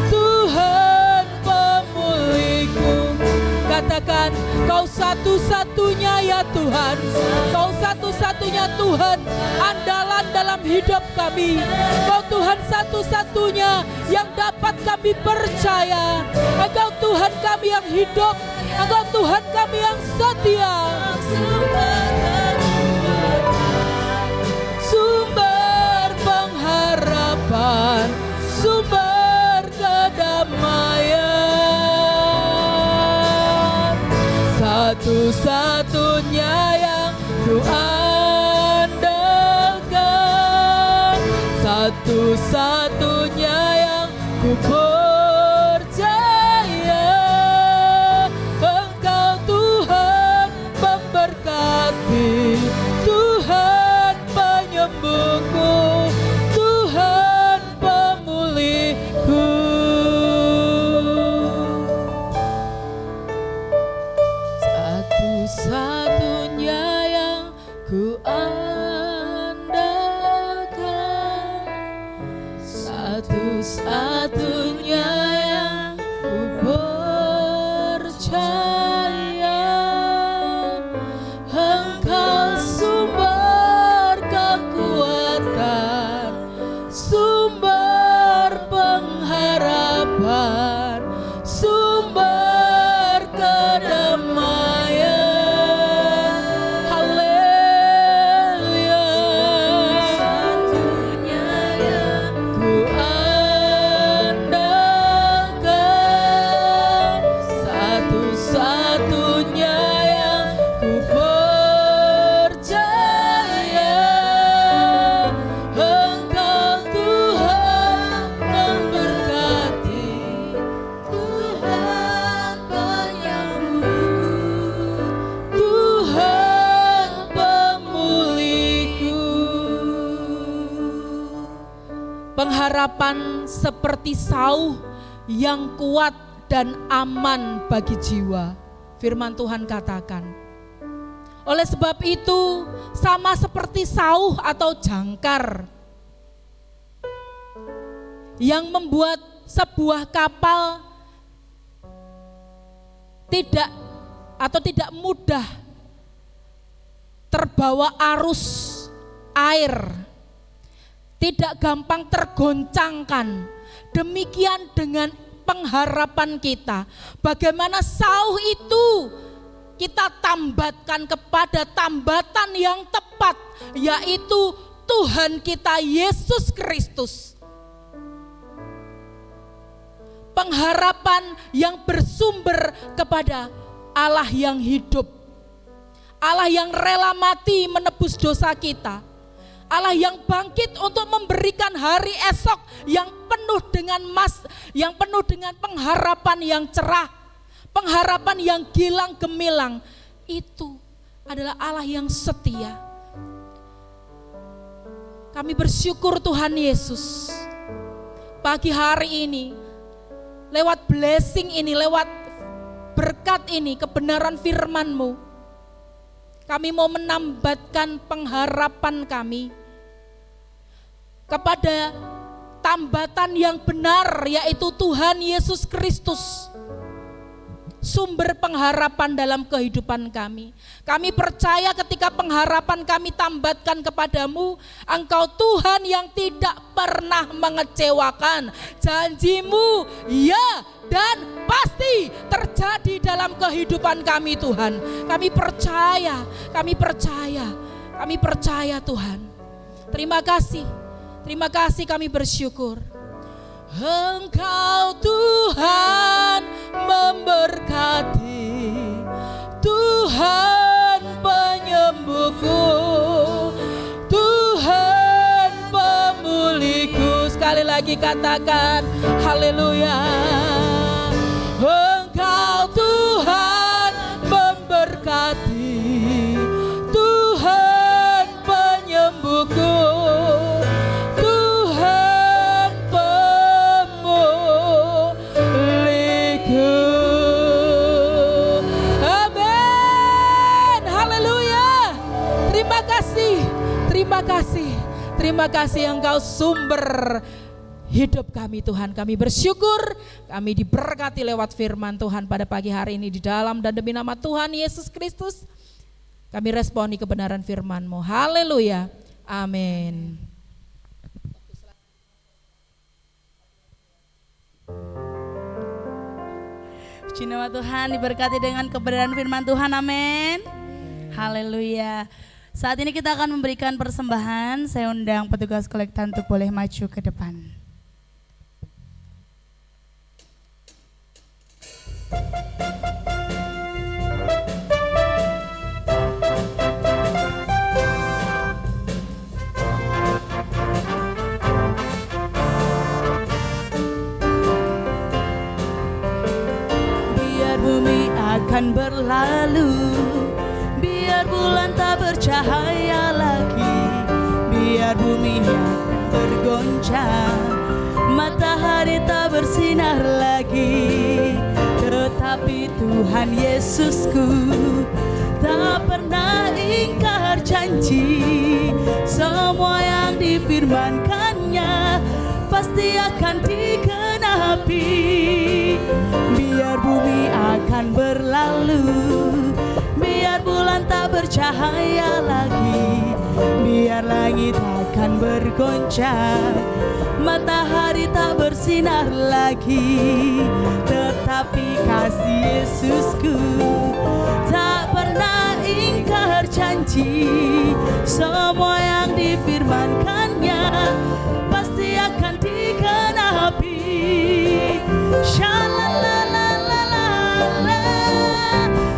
Tuhan pemulihku. Katakan, Kau satu-satunya ya Tuhan, Kau satu-satunya Tuhan, andalan dalam hidup kami. Kau Tuhan satu-satunya yang dapat kami percaya. Engkau Tuhan kami yang hidup, Engkau Tuhan kami yang setia. Sumber pengharapan, sumber kedamaian. Satu-satunya yang ku andalkan, satu-satunya yang ku percaya. Engkau Tuhan memberkati, Tuhan penyembuhku, Tuhan pemulihku. Satu-satunya yang ku andalkan, satu-satunya yang ku percaya. Engkau sumber kekuatan, sumber pengharapan, sumber kedamaian. Haleluya. Satunya yang ku andalkan, pengharapan seperti sauh yang kuat dan aman bagi jiwa. Firman Tuhan katakan, oleh sebab itu sama seperti sauh atau jangkar yang membuat sebuah kapal tidak mudah terbawa arus air, tidak gampang tergoncangkan. Demikian dengan pengharapan kita. Bagaimana sauh itu kita tambatkan kepada tambatan yang tepat, yaitu Tuhan kita Yesus Kristus. Pengharapan yang bersumber kepada Allah yang hidup, Allah yang rela mati menebus dosa kita, Allah yang bangkit untuk memberikan hari esok yang penuh dengan pengharapan yang cerah, pengharapan yang gilang gemilang. Itu adalah Allah yang setia. Kami bersyukur Tuhan Yesus, pagi hari ini lewat blessing ini, lewat berkat ini, kebenaran firman-Mu, kami mau menambatkan pengharapan kami kepada tambatan yang benar, yaitu Tuhan Yesus Kristus, sumber pengharapan dalam kehidupan kami. Kami percaya ketika pengharapan kami tambatkan kepadamu, Engkau Tuhan yang tidak pernah mengecewakan. Janji-Mu ya dan pasti terjadi dalam kehidupan kami Tuhan. Kami percaya Tuhan. Terima kasih kami bersyukur. Engkau Tuhan memberkati, Tuhan penyembuhku, Tuhan pemulihku. Sekali lagi katakan haleluya. Engkau Tuhan memberkati, Tuhan penyembuhku, Terima kasih Engkau sumber hidup kami Tuhan. Kami bersyukur, kami diberkati lewat firman Tuhan pada pagi hari ini di dalam dan demi nama Tuhan Yesus Kristus. Kami responi kebenaran firman-Mu. Haleluya. Amin. Puji nama Tuhan, diberkati dengan kebenaran firman Tuhan. Amin. Haleluya. Saat ini kita akan memberikan persembahan. Saya undang petugas kolektan untuk boleh maju ke depan. Biar bumi akan berlalu, biar bulan tak bercahaya lagi, biar bumi yang bergoncang, matahari tak bersinar lagi, tetapi Tuhan Yesusku tak pernah ingkar janji. Semua yang difirmankannya pasti akan digenapi. Biar bumi akan berlalu, biar bulan tak bercahaya lagi, biar langit akan bergoncang, matahari tak bersinar lagi, tetapi kasih Yesusku tak pernah ingkar janji. Semua yang difirmankannya pasti akan digenapi. Shalalalalala,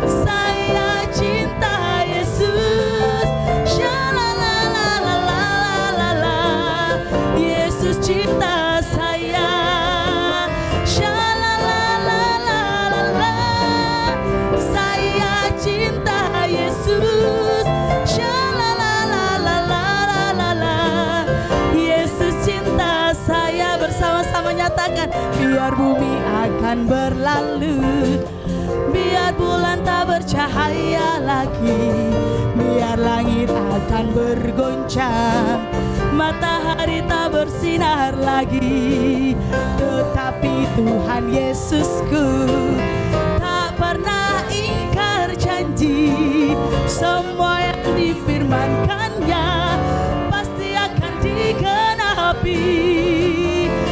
saya cinta Yesus. Shalalalalala, Yesus cinta saya. Shalalalalala, saya cinta Yesus. Shalalalalala, Yesus menyatakan, biar bumi akan berlalu, biar bulan tak bercahaya lagi, biar langit akan bergoncang, matahari tak bersinar lagi. Tetapi Tuhan Yesusku tak pernah ingkar janji, semua yang difirmankannya pasti akan digenapi.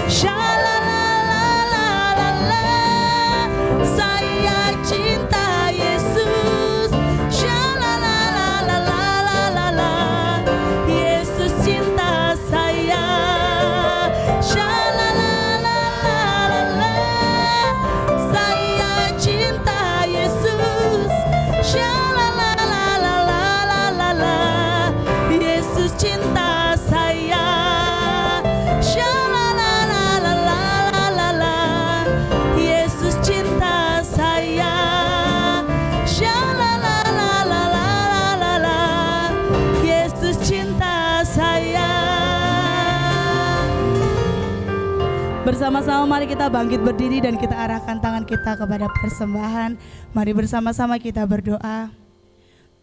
Shalalalalala, saya cinta Yesus. Shalalalalala, Yesus cinta saya. Shalalalalala, saya cinta Yesus. Shalalalalala, Yesus cinta saya. Shalalalalala, Yesus cinta saya. Shalalalalala, Yesus cinta saya. Bersama-sama mari kita bangkit berdiri dan kita arahkan tangan kita kepada persembahan. Mari bersama-sama kita berdoa.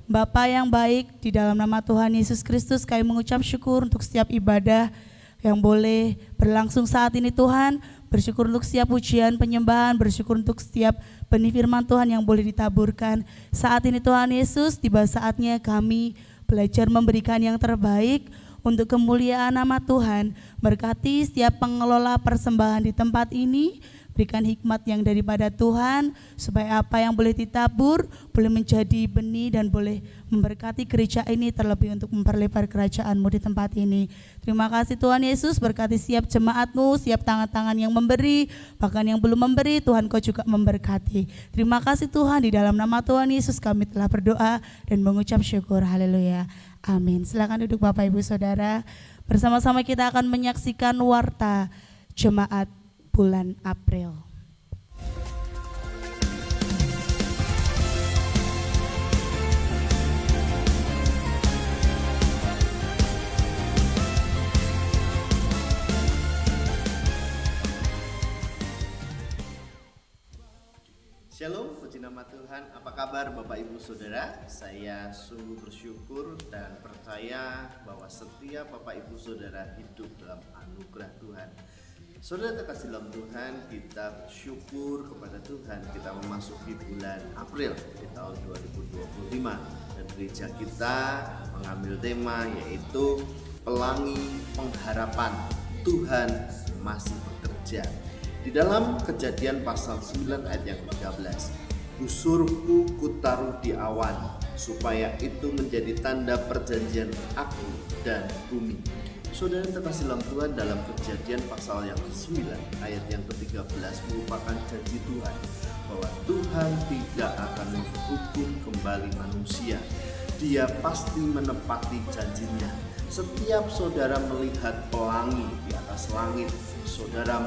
Bapa yang baik, di dalam nama Tuhan Yesus Kristus kami mengucap syukur untuk setiap ibadah yang boleh berlangsung saat ini Tuhan. Bersyukur untuk setiap pujian penyembahan, bersyukur untuk setiap benih firman Tuhan yang boleh ditaburkan. Saat ini Tuhan Yesus, tiba saatnya kami belajar memberikan yang terbaik untuk kemuliaan nama Tuhan. Berkati setiap pengelola persembahan di tempat ini, berikan hikmat yang daripada Tuhan, supaya apa yang boleh ditabur boleh menjadi benih dan boleh memberkati gereja ini, terlebih untuk memperlebar kerajaan-Mu di tempat ini. Terima kasih Tuhan Yesus, berkati setiap jemaat-Mu, setiap tangan-tangan yang memberi, bahkan yang belum memberi, Tuhan Kau juga memberkati. Terima kasih Tuhan, di dalam nama Tuhan Yesus kami telah berdoa dan mengucap syukur. Haleluya. Amin. Silakan duduk Bapak Ibu Saudara. Bersama-sama kita akan menyaksikan warta jemaat bulan April. Shalom, puji nama Tuhan. Apa kabar Bapak Ibu Saudara? Saya sungguh bersyukur dan percaya bahwa setiap Bapak Ibu Saudara hidup dalam anugerah Tuhan. Saudara terkasih dalam Tuhan, kita bersyukur kepada Tuhan. Kita memasuki bulan April di tahun 2025 dan gereja kita mengambil tema yaitu Pelangi Pengharapan, Tuhan masih bekerja. Di dalam Kejadian pasal 9 ayat yang ke-13, busurku kutaruh di awan, supaya itu menjadi tanda perjanjian aku dan bumi. Saudara terkasih dalam Tuhan, dalam Kejadian pasal yang ke-9 ayat yang ke-13 merupakan janji Tuhan bahwa Tuhan tidak akan menghukum kembali manusia. Dia pasti menepati janjinya. Setiap saudara melihat pelangi di atas langit, saudara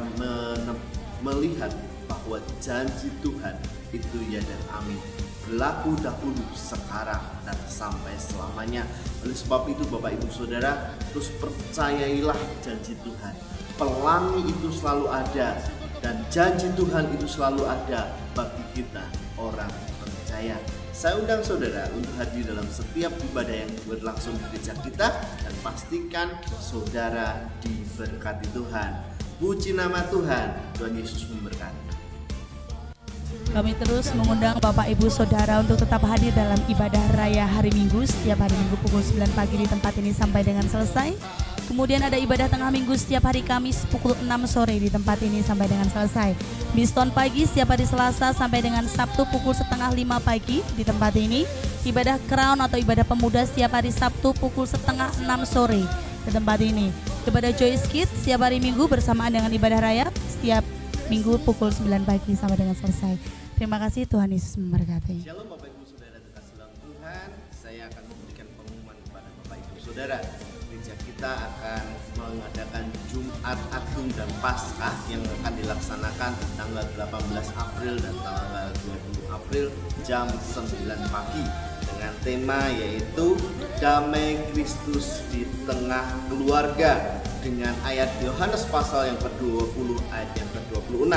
melihat bahwa janji Tuhan itu ya dan amin, berlaku dahulu, sekarang, dan sampai selamanya. Oleh sebab itu Bapak Ibu Saudara, terus percayailah janji Tuhan. Pelangi itu selalu ada dan janji Tuhan itu selalu ada bagi kita orang percaya. Saya undang saudara untuk hadir dalam setiap ibadah yang berlangsung di gereja kita dan pastikan saudara diberkati Tuhan. Puji nama Tuhan, Tuhan Yesus memberkati. Kami terus mengundang Bapak Ibu Saudara untuk tetap hadir dalam ibadah raya hari Minggu setiap hari Minggu pukul 9 pagi di tempat ini sampai dengan selesai. Kemudian ada ibadah tengah minggu setiap hari Kamis pukul 6 sore di tempat ini sampai dengan selesai. Miston pagi setiap hari Selasa sampai dengan Sabtu pukul setengah 5 pagi di tempat ini. Ibadah Crown atau ibadah pemuda setiap hari Sabtu pukul setengah 6 sore di tempat ini. Ibadah Joyce Kids setiap hari Minggu bersamaan dengan ibadah raya setiap Minggu pukul 9 pagi sampai dengan selesai. Terima kasih, Tuhan Yesus memberkati. Shalom Bapak Ibu Saudara terkasih dalam Tuhan. Saya akan memberikan pengumuman kepada Bapak Ibu Saudara. Gereja kita akan mengadakan Jumat Agung dan Paskah yang akan dilaksanakan tanggal 18 April dan tanggal 20 April jam 9 pagi dengan tema yaitu Damai Kristus di Tengah Keluarga. dengan ayat Yohanes pasal yang ke-20 ayat yang ke-26,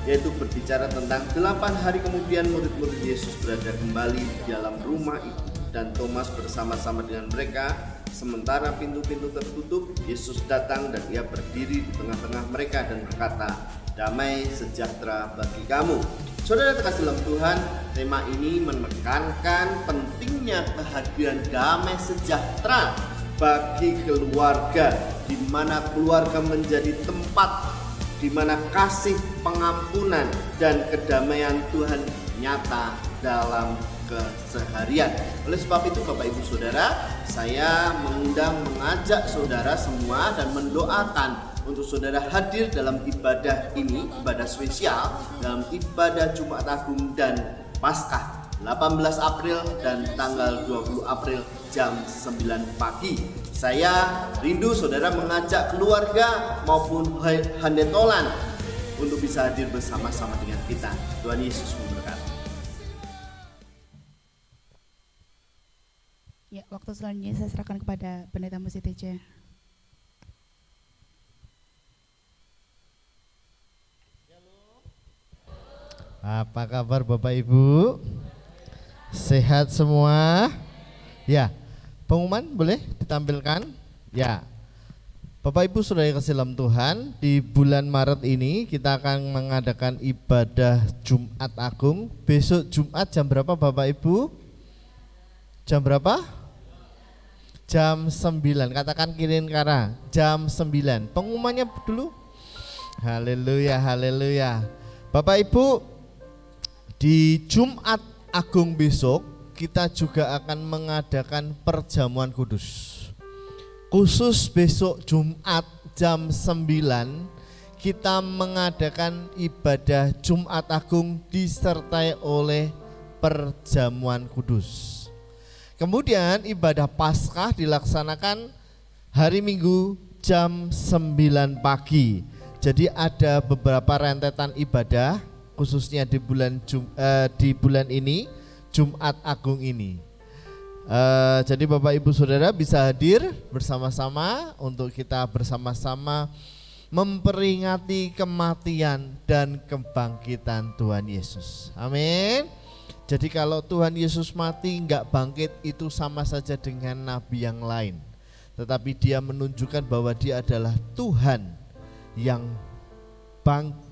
yaitu berbicara tentang 8 hari kemudian murid-murid Yesus berada kembali di dalam rumah itu dan Thomas bersama-sama dengan mereka. Sementara pintu-pintu tertutup, Yesus datang dan ia berdiri di tengah-tengah mereka dan berkata, "Damai sejahtera bagi kamu." Saudara terkasih dalam Tuhan, tema ini menekankan pentingnya kehadiran damai sejahtera bagi keluarga, di mana keluarga menjadi tempat di mana kasih, pengampunan, dan kedamaian Tuhan nyata dalam keseharian. Oleh sebab itu Bapak Ibu Saudara, saya mengajak saudara semua dan mendoakan untuk saudara hadir dalam ibadah ini, ibadah spesial, dalam ibadah Jumat Agung dan Paskah 18 April dan tanggal 20 April jam 9 pagi. Saya rindu saudara mengajak keluarga maupun handetolan untuk bisa hadir bersama-sama dengan kita. Tuhan Yesus memberkati. Ya, waktu selanjutnya saya serahkan kepada Pendeta Musi TC. Apa kabar Bapak Ibu? Sehat semua? Ya, pengumuman boleh ditampilkan? Ya, Bapak Ibu Saudara kasih dalam Tuhan, di bulan Maret ini kita akan mengadakan ibadah Jumat Agung. Besok Jumat jam berapa Bapak Ibu? Jam berapa? Jam 9, katakan kirin kara, jam 9. Pengumumannya dulu. Haleluya, haleluya. Bapak Ibu, di Jumat Agung besok kita juga akan mengadakan perjamuan kudus. Khusus besok Jumat jam 9 kita mengadakan ibadah Jumat Agung disertai oleh perjamuan kudus. Kemudian ibadah Paskah dilaksanakan hari Minggu jam 9 pagi. Jadi ada beberapa rentetan ibadah khususnya di bulan ini, Jumat Agung ini. Jadi Bapak Ibu Saudara bisa hadir bersama-sama untuk kita bersama-sama memperingati kematian dan kebangkitan Tuhan Yesus. Amin. Jadi kalau Tuhan Yesus mati nggak bangkit itu sama saja dengan nabi yang lain. Tetapi dia menunjukkan bahwa dia adalah Tuhan yang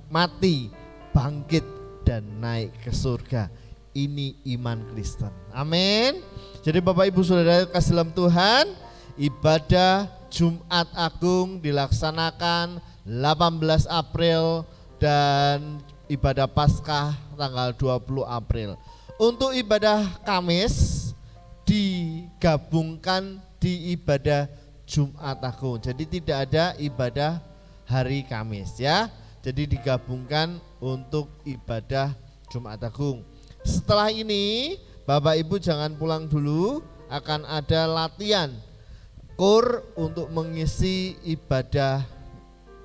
mati, bangkit dan naik ke surga. Ini iman Kristen. Amin. Jadi Bapak Ibu Saudara kasih dalam Tuhan, ibadah Jumat Agung dilaksanakan 18 April dan ibadah Paskah tanggal 20 April. Untuk ibadah Kamis digabungkan di ibadah Jumat Agung. Jadi tidak ada ibadah hari Kamis ya. Jadi digabungkan untuk ibadah Jumat Agung. Setelah ini Bapak Ibu jangan pulang dulu, akan ada latihan KUR untuk mengisi ibadah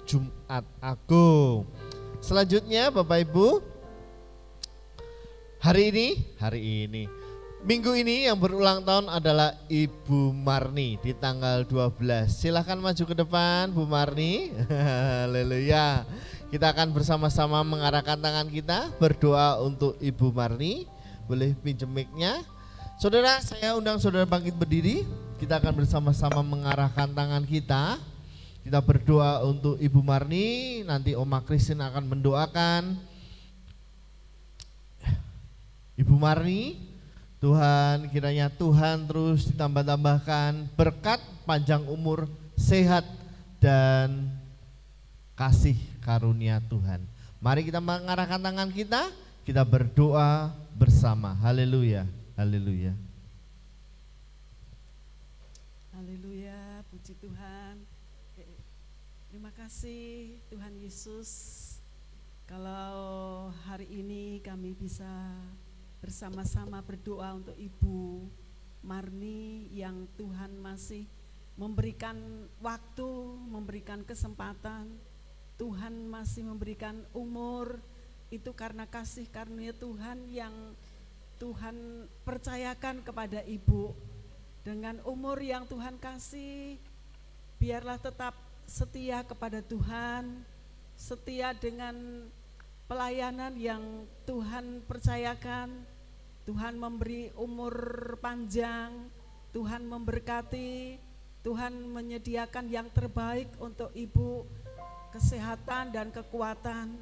Jumat Agung. Selanjutnya Bapak Ibu, hari ini minggu ini yang berulang tahun adalah Ibu Marni di tanggal 12. Silahkan maju ke depan Bu Marni. Haleluya. Kita akan bersama-sama mengarahkan tangan kita berdoa untuk Ibu Marni. Boleh pinjem mic-nya. Saudara, saya undang saudara bangkit berdiri. Kita akan bersama-sama mengarahkan tangan kita. Kita berdoa untuk Ibu Marni. Nanti Oma Christine akan mendoakan Ibu Marni. Tuhan, kiranya Tuhan terus ditambah-tambahkan berkat, panjang umur, sehat, dan kasih karunia Tuhan. Mari kita mengarahkan tangan kita berdoa bersama. Haleluya, haleluya. Haleluya, puji Tuhan. Terima kasih Tuhan Yesus. Kalau hari ini kami bisa bersama-sama berdoa untuk Ibu Marni yang Tuhan masih memberikan waktu, memberikan kesempatan, Tuhan masih memberikan umur, itu karena kasih karunia Tuhan yang Tuhan percayakan kepada Ibu. Dengan umur yang Tuhan kasih, biarlah tetap setia kepada Tuhan, setia dengan pelayanan yang Tuhan percayakan. Tuhan memberi umur panjang, Tuhan memberkati, Tuhan menyediakan yang terbaik untuk ibu, kesehatan dan kekuatan.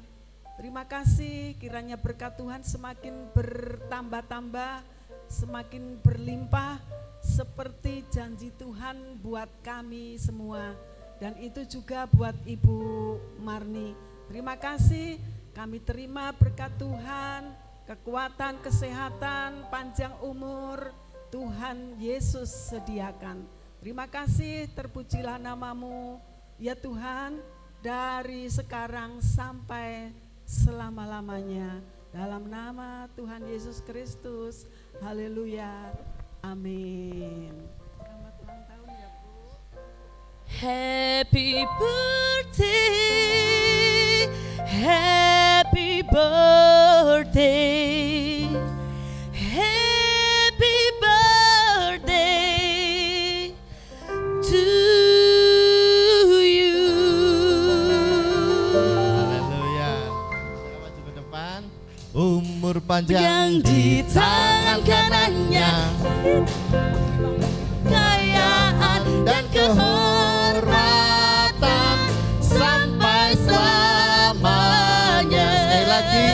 Terima kasih, kiranya berkat Tuhan semakin bertambah-tambah, semakin berlimpah seperti janji Tuhan buat kami semua, dan itu juga buat Ibu Marni. Terima kasih, kami terima berkat Tuhan, kekuatan, kesehatan, panjang umur, Tuhan Yesus sediakan. Terima kasih, terpujilah namamu ya Tuhan, dari sekarang sampai selama-lamanya. Dalam nama Tuhan Yesus Kristus, haleluya, amin. Selamat ulang tahun ya Bu. Happy birthday, happy birthday, happy birthday to you. Haleluya. Kita maju ke depan. Umur panjang Yang di tangan kanannya, kekayaan dan kehormatan sampai selamanya. Sekali lagi.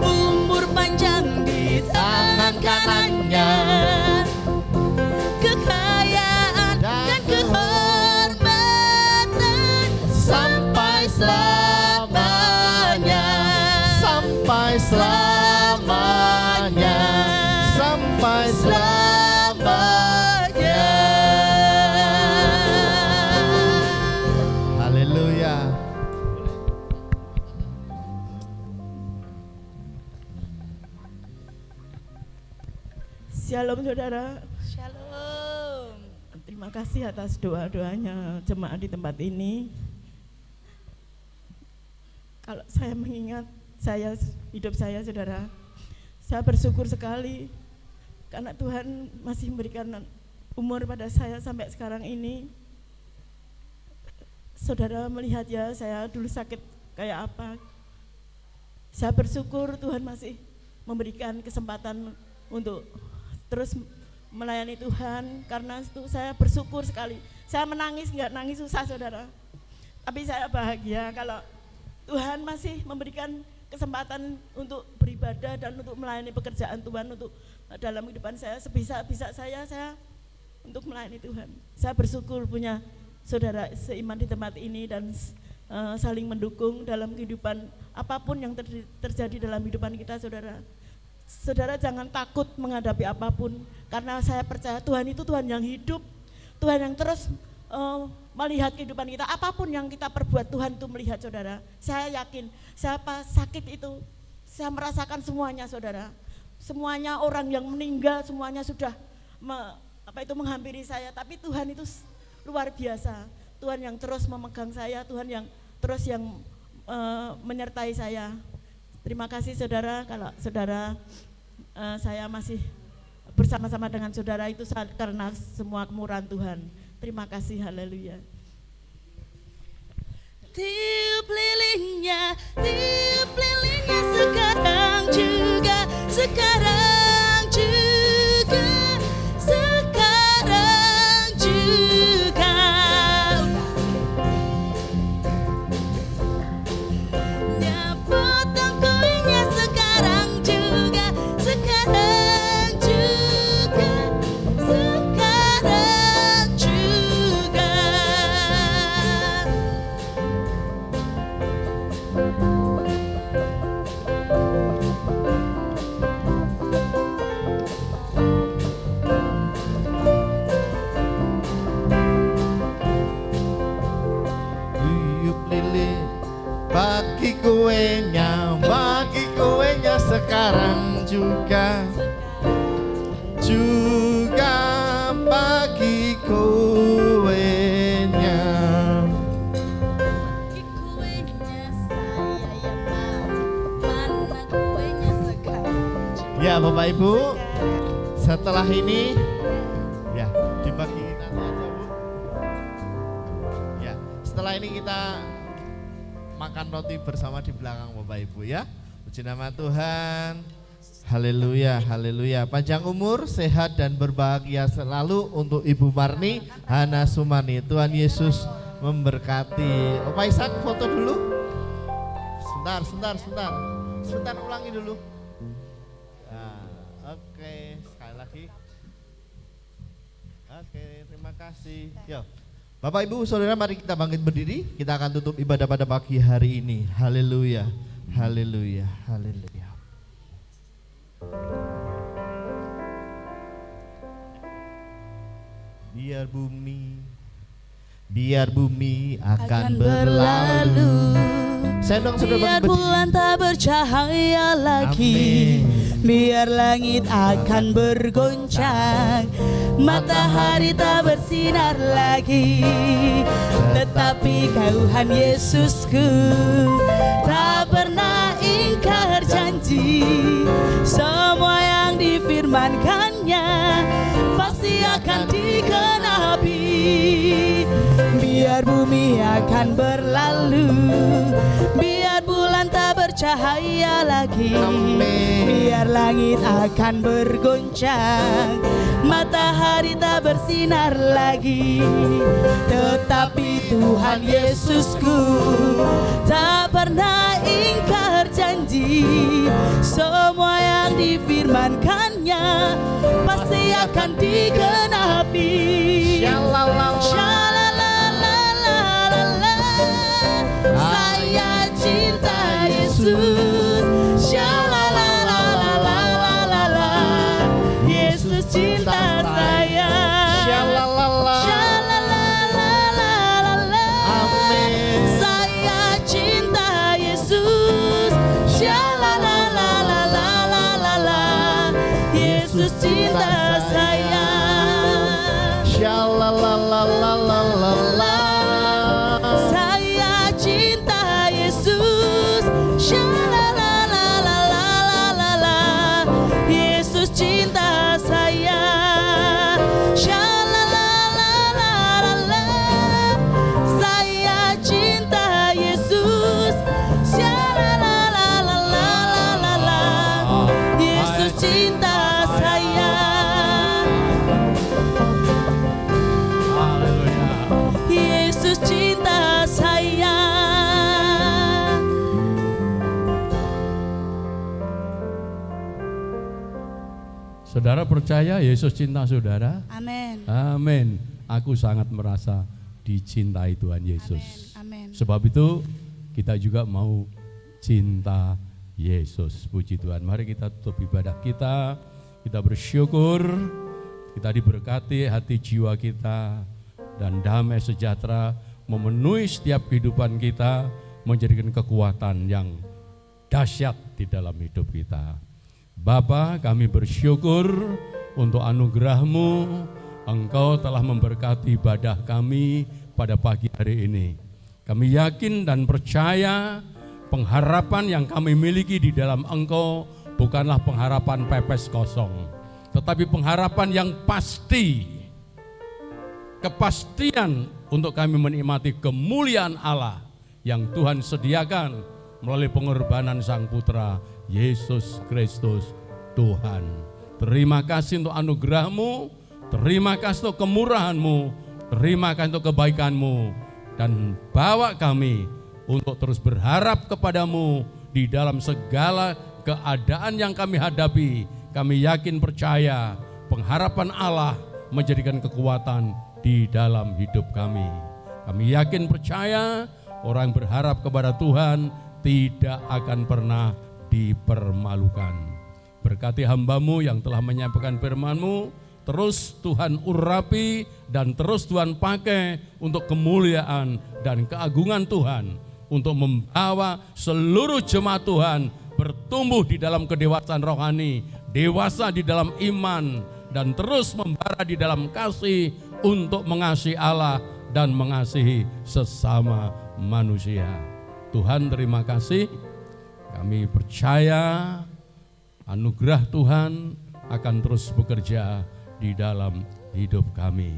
Umur panjang di tangan kanannya, kekayaan dan kehormatan sampai selamanya. Sampai selamanya. Sampai selamanya. Haleluya. Shalom saudara, Shalom. terima kasih atas doa-doanya jemaat di tempat ini. Kalau saya mengingat hidup saya saudara, saya bersyukur sekali karena Tuhan masih memberikan umur pada saya sampai sekarang ini. Saudara melihat ya, saya dulu sakit kayak apa. Saya bersyukur Tuhan masih memberikan kesempatan untuk terus melayani Tuhan. Karena itu saya bersyukur sekali. Saya menangis, enggak nangis susah saudara, tapi saya bahagia kalau Tuhan masih memberikan kesempatan untuk beribadah dan untuk melayani pekerjaan Tuhan untuk dalam kehidupan saya. Sebisa-bisa saya untuk melayani Tuhan. Saya bersyukur punya saudara seiman di tempat ini dan saling mendukung dalam kehidupan apapun yang terjadi dalam kehidupan kita saudara. Saudara jangan takut menghadapi apapun, karena saya percaya Tuhan itu Tuhan yang hidup, Tuhan yang terus melihat kehidupan kita. Apapun yang kita perbuat, Tuhan itu melihat saudara. Saya yakin, siapa sakit itu, saya merasakan semuanya saudara. Semuanya orang yang meninggal, semuanya sudah menghampiri saya. Tapi Tuhan itu luar biasa, Tuhan yang terus memegang saya, Tuhan yang terus menyertai saya. Terima kasih saudara, kalau saudara saya masih bersama-sama dengan saudara itu karena semua kemurahan Tuhan. Terima kasih, haleluya. Tiup lilinnya sekarang juga, sekarang juga, sekarang juga. Potong kuenya sekarang juga, sekarang juga, sekarang juga. Tiup lilin, bagi kuenya sekarang juga, juga bagi kuenya. Kuenya saya yang mau, mana kuenya sekarang juga. Ya Bapak Ibu, setelah ini ya dibagi nanti aja Bu. Ya, setelah Mari kita makan roti bersama di belakang Bapak Ibu ya. Puji nama Tuhan. Haleluya, haleluya. Panjang umur, sehat dan berbahagia selalu untuk Ibu Marni Hana Sumani. Tuhan Yesus memberkati. Pak Ishak foto dulu. Sebentar ulangi dulu. Nah, oke, sekali lagi. Oke, terima kasih. Yo. Bapak Ibu Saudara, mari kita bangkit berdiri. Kita akan tutup ibadah pada pagi hari ini. Haleluya. Haleluya. Haleluya. Biar bumi akan berlalu. Sendong Biar bulan tak bercahaya lagi. Biar langit akan bergoncang, matahari tak bersinar lagi. Tetapi Tuhan Yesusku tak pernah ingkar janji. Semua yang difirmankannya pasti akan digenapi. Biar bumi akan berlalu, biar bulan tak bercahaya lagi. Biar langit akan bergoncang, matahari tak bersinar lagi. Tetapi Tuhan Yesusku tak pernah ingkar janji. Semua yang difirmankannya pasti akan digenapi. Saya cinta Yesus. Yesus cinta saya. Saya cinta Yesus. Yesus cinta saya. Saya cinta Yesus. Yesus cinta saya. Saya cinta Yesus. Yesus cinta saya. Yesus cinta saya. Saudara percaya Yesus cinta saudara? Amin. Amin. Aku sangat merasa dicintai Tuhan Yesus. Amin. Sebab itu kita juga mau cinta Yesus. Puji Tuhan. Mari kita tutup ibadah kita. Kita bersyukur. Kita diberkati hati jiwa kita. Dan damai sejahtera memenuhi setiap kehidupan kita. Menjadikan kekuatan yang dahsyat di dalam hidup kita. Bapa, kami bersyukur untuk anugerah-Mu. Engkau telah memberkati ibadah kami pada pagi hari ini. Kami yakin dan percaya pengharapan yang kami miliki di dalam Engkau bukanlah pengharapan pepes kosong, tetapi pengharapan yang pasti, kepastian untuk kami menikmati kemuliaan Allah yang Tuhan sediakan melalui pengorbanan Sang Putra Yesus Kristus Tuhan. Terima kasih untuk anugerah-Mu, terima kasih untuk kemurahan-Mu, terima kasih untuk kebaikan-Mu, dan bawa kami untuk terus berharap kepadamu di dalam segala keadaan yang kami hadapi. Kami yakin percaya pengharapan Allah menjadikan kekuatan di dalam hidup kami. Kami yakin percaya orang yang berharap kepada Tuhan tidak akan pernah dipermalukan. Berkati hamba-Mu yang telah menyampaikan firman-Mu, terus Tuhan urapi dan terus Tuhan pakai untuk kemuliaan dan keagungan Tuhan, untuk membawa seluruh jemaat Tuhan bertumbuh di dalam kedewasaan rohani, dewasa di dalam iman, dan terus membara di dalam kasih untuk mengasihi Allah dan mengasihi sesama manusia. Tuhan, terima kasih. Kami percaya anugerah Tuhan akan terus bekerja di dalam hidup kami.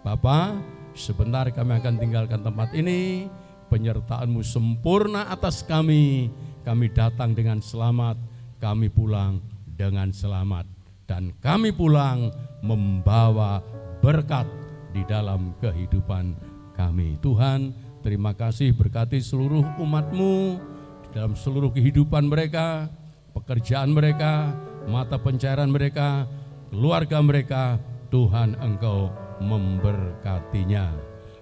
Bapa, sebentar kami akan tinggalkan tempat ini. penyertaan-Mu sempurna atas kami. Kami datang dengan selamat, kami pulang dengan selamat, dan kami pulang membawa berkat di dalam kehidupan kami. Tuhan, terima kasih, berkati seluruh umat-Mu di dalam seluruh kehidupan mereka, pekerjaan mereka, mata pencaharian mereka, keluarga mereka. Tuhan, Engkau memberkatinya.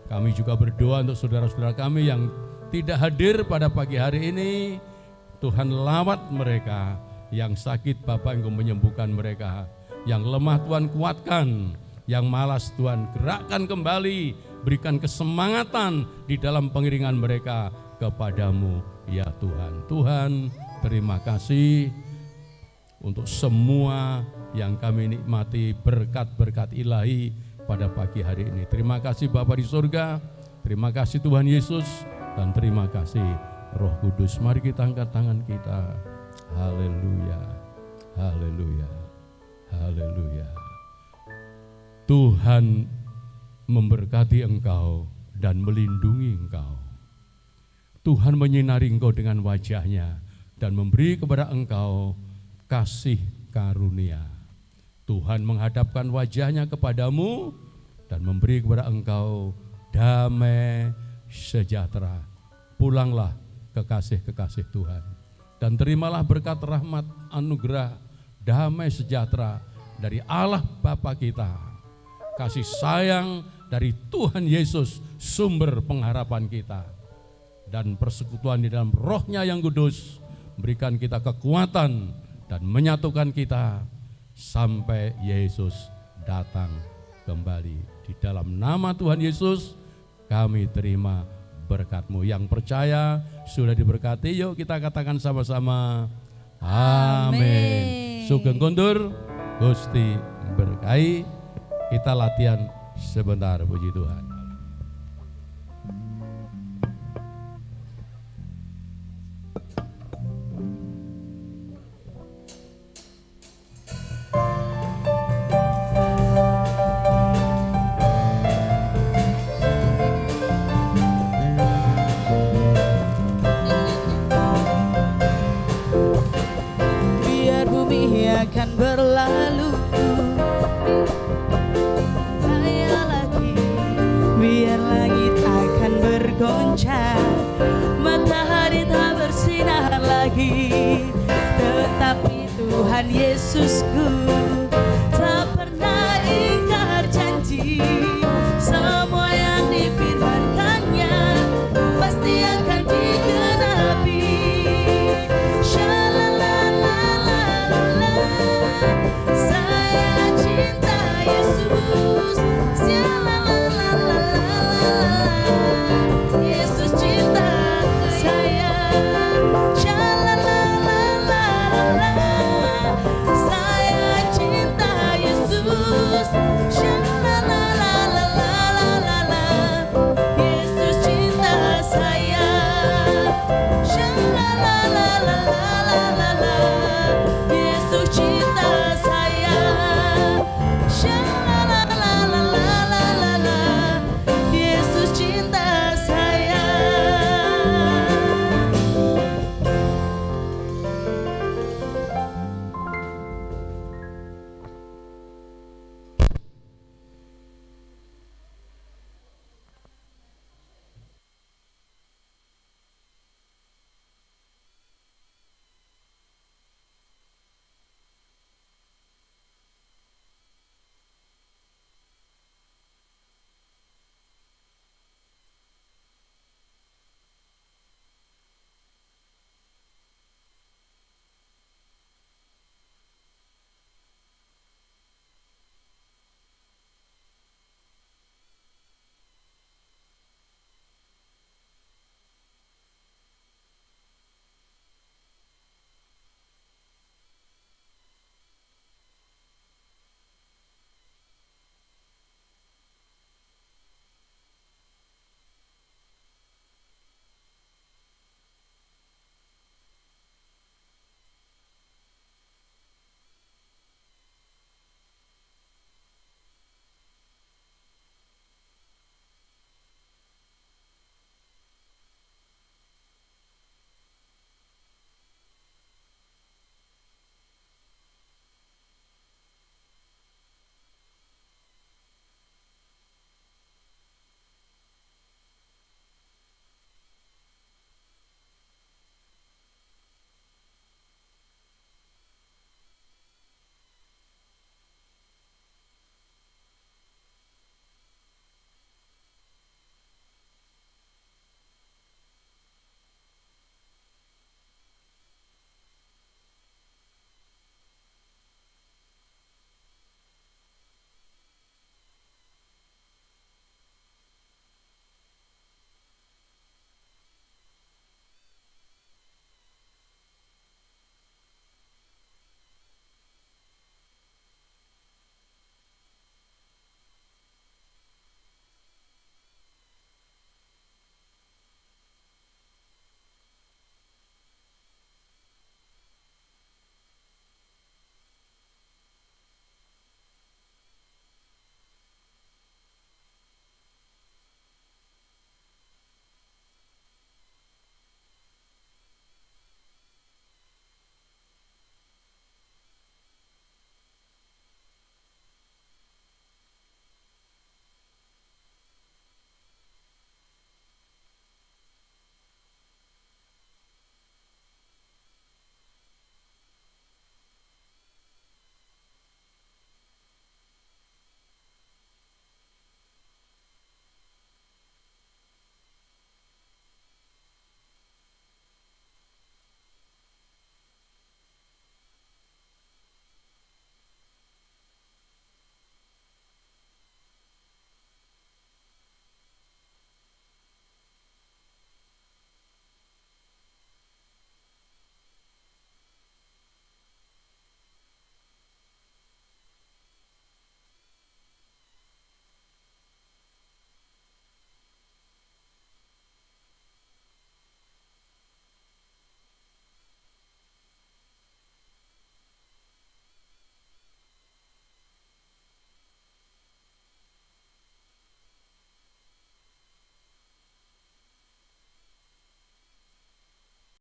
Kami juga berdoa untuk saudara-saudara kami yang tidak hadir pada pagi hari ini. Tuhan, lawat mereka. Yang sakit Bapak, Engkau menyembuhkan mereka. Yang lemah Tuhan kuatkan. Yang malas Tuhan gerakkan kembali. Berikan kesemangatan di dalam pengiringan mereka kepadamu ya Tuhan. Tuhan, terima kasih untuk semua yang kami nikmati berkat-berkat ilahi pada pagi hari ini. Terima kasih Bapa di surga, terima kasih Tuhan Yesus, dan terima kasih Roh Kudus. Mari kita angkat tangan kita. Haleluya, haleluya, haleluya. Tuhan memberkati engkau dan melindungi engkau. Tuhan menyinari engkau dengan wajah-Nya dan memberi kepada engkau kasih karunia. Tuhan menghadapkan wajah-Nya kepadamu dan memberi kepada engkau damai sejahtera. Pulanglah kekasih-kekasih Tuhan dan terimalah berkat rahmat, anugerah, damai sejahtera dari Allah Bapa kita, kasih sayang dari Tuhan Yesus, sumber pengharapan kita, dan persekutuan di dalam Roh-Nya yang kudus berikan kita kekuatan dan menyatukan kita sampai Yesus datang kembali. Di dalam nama Tuhan Yesus kami terima berkat-Mu. Yang percaya sudah diberkati, yuk kita katakan sama-sama amin. Sugeng kondur Gusti berkahi. Kita latihan sebentar, puji Tuhan. Biar bumi akan berlalu, biar langit akan bergoncang, matahari tak bersinar lagi, tetapi Tuhan Yesusku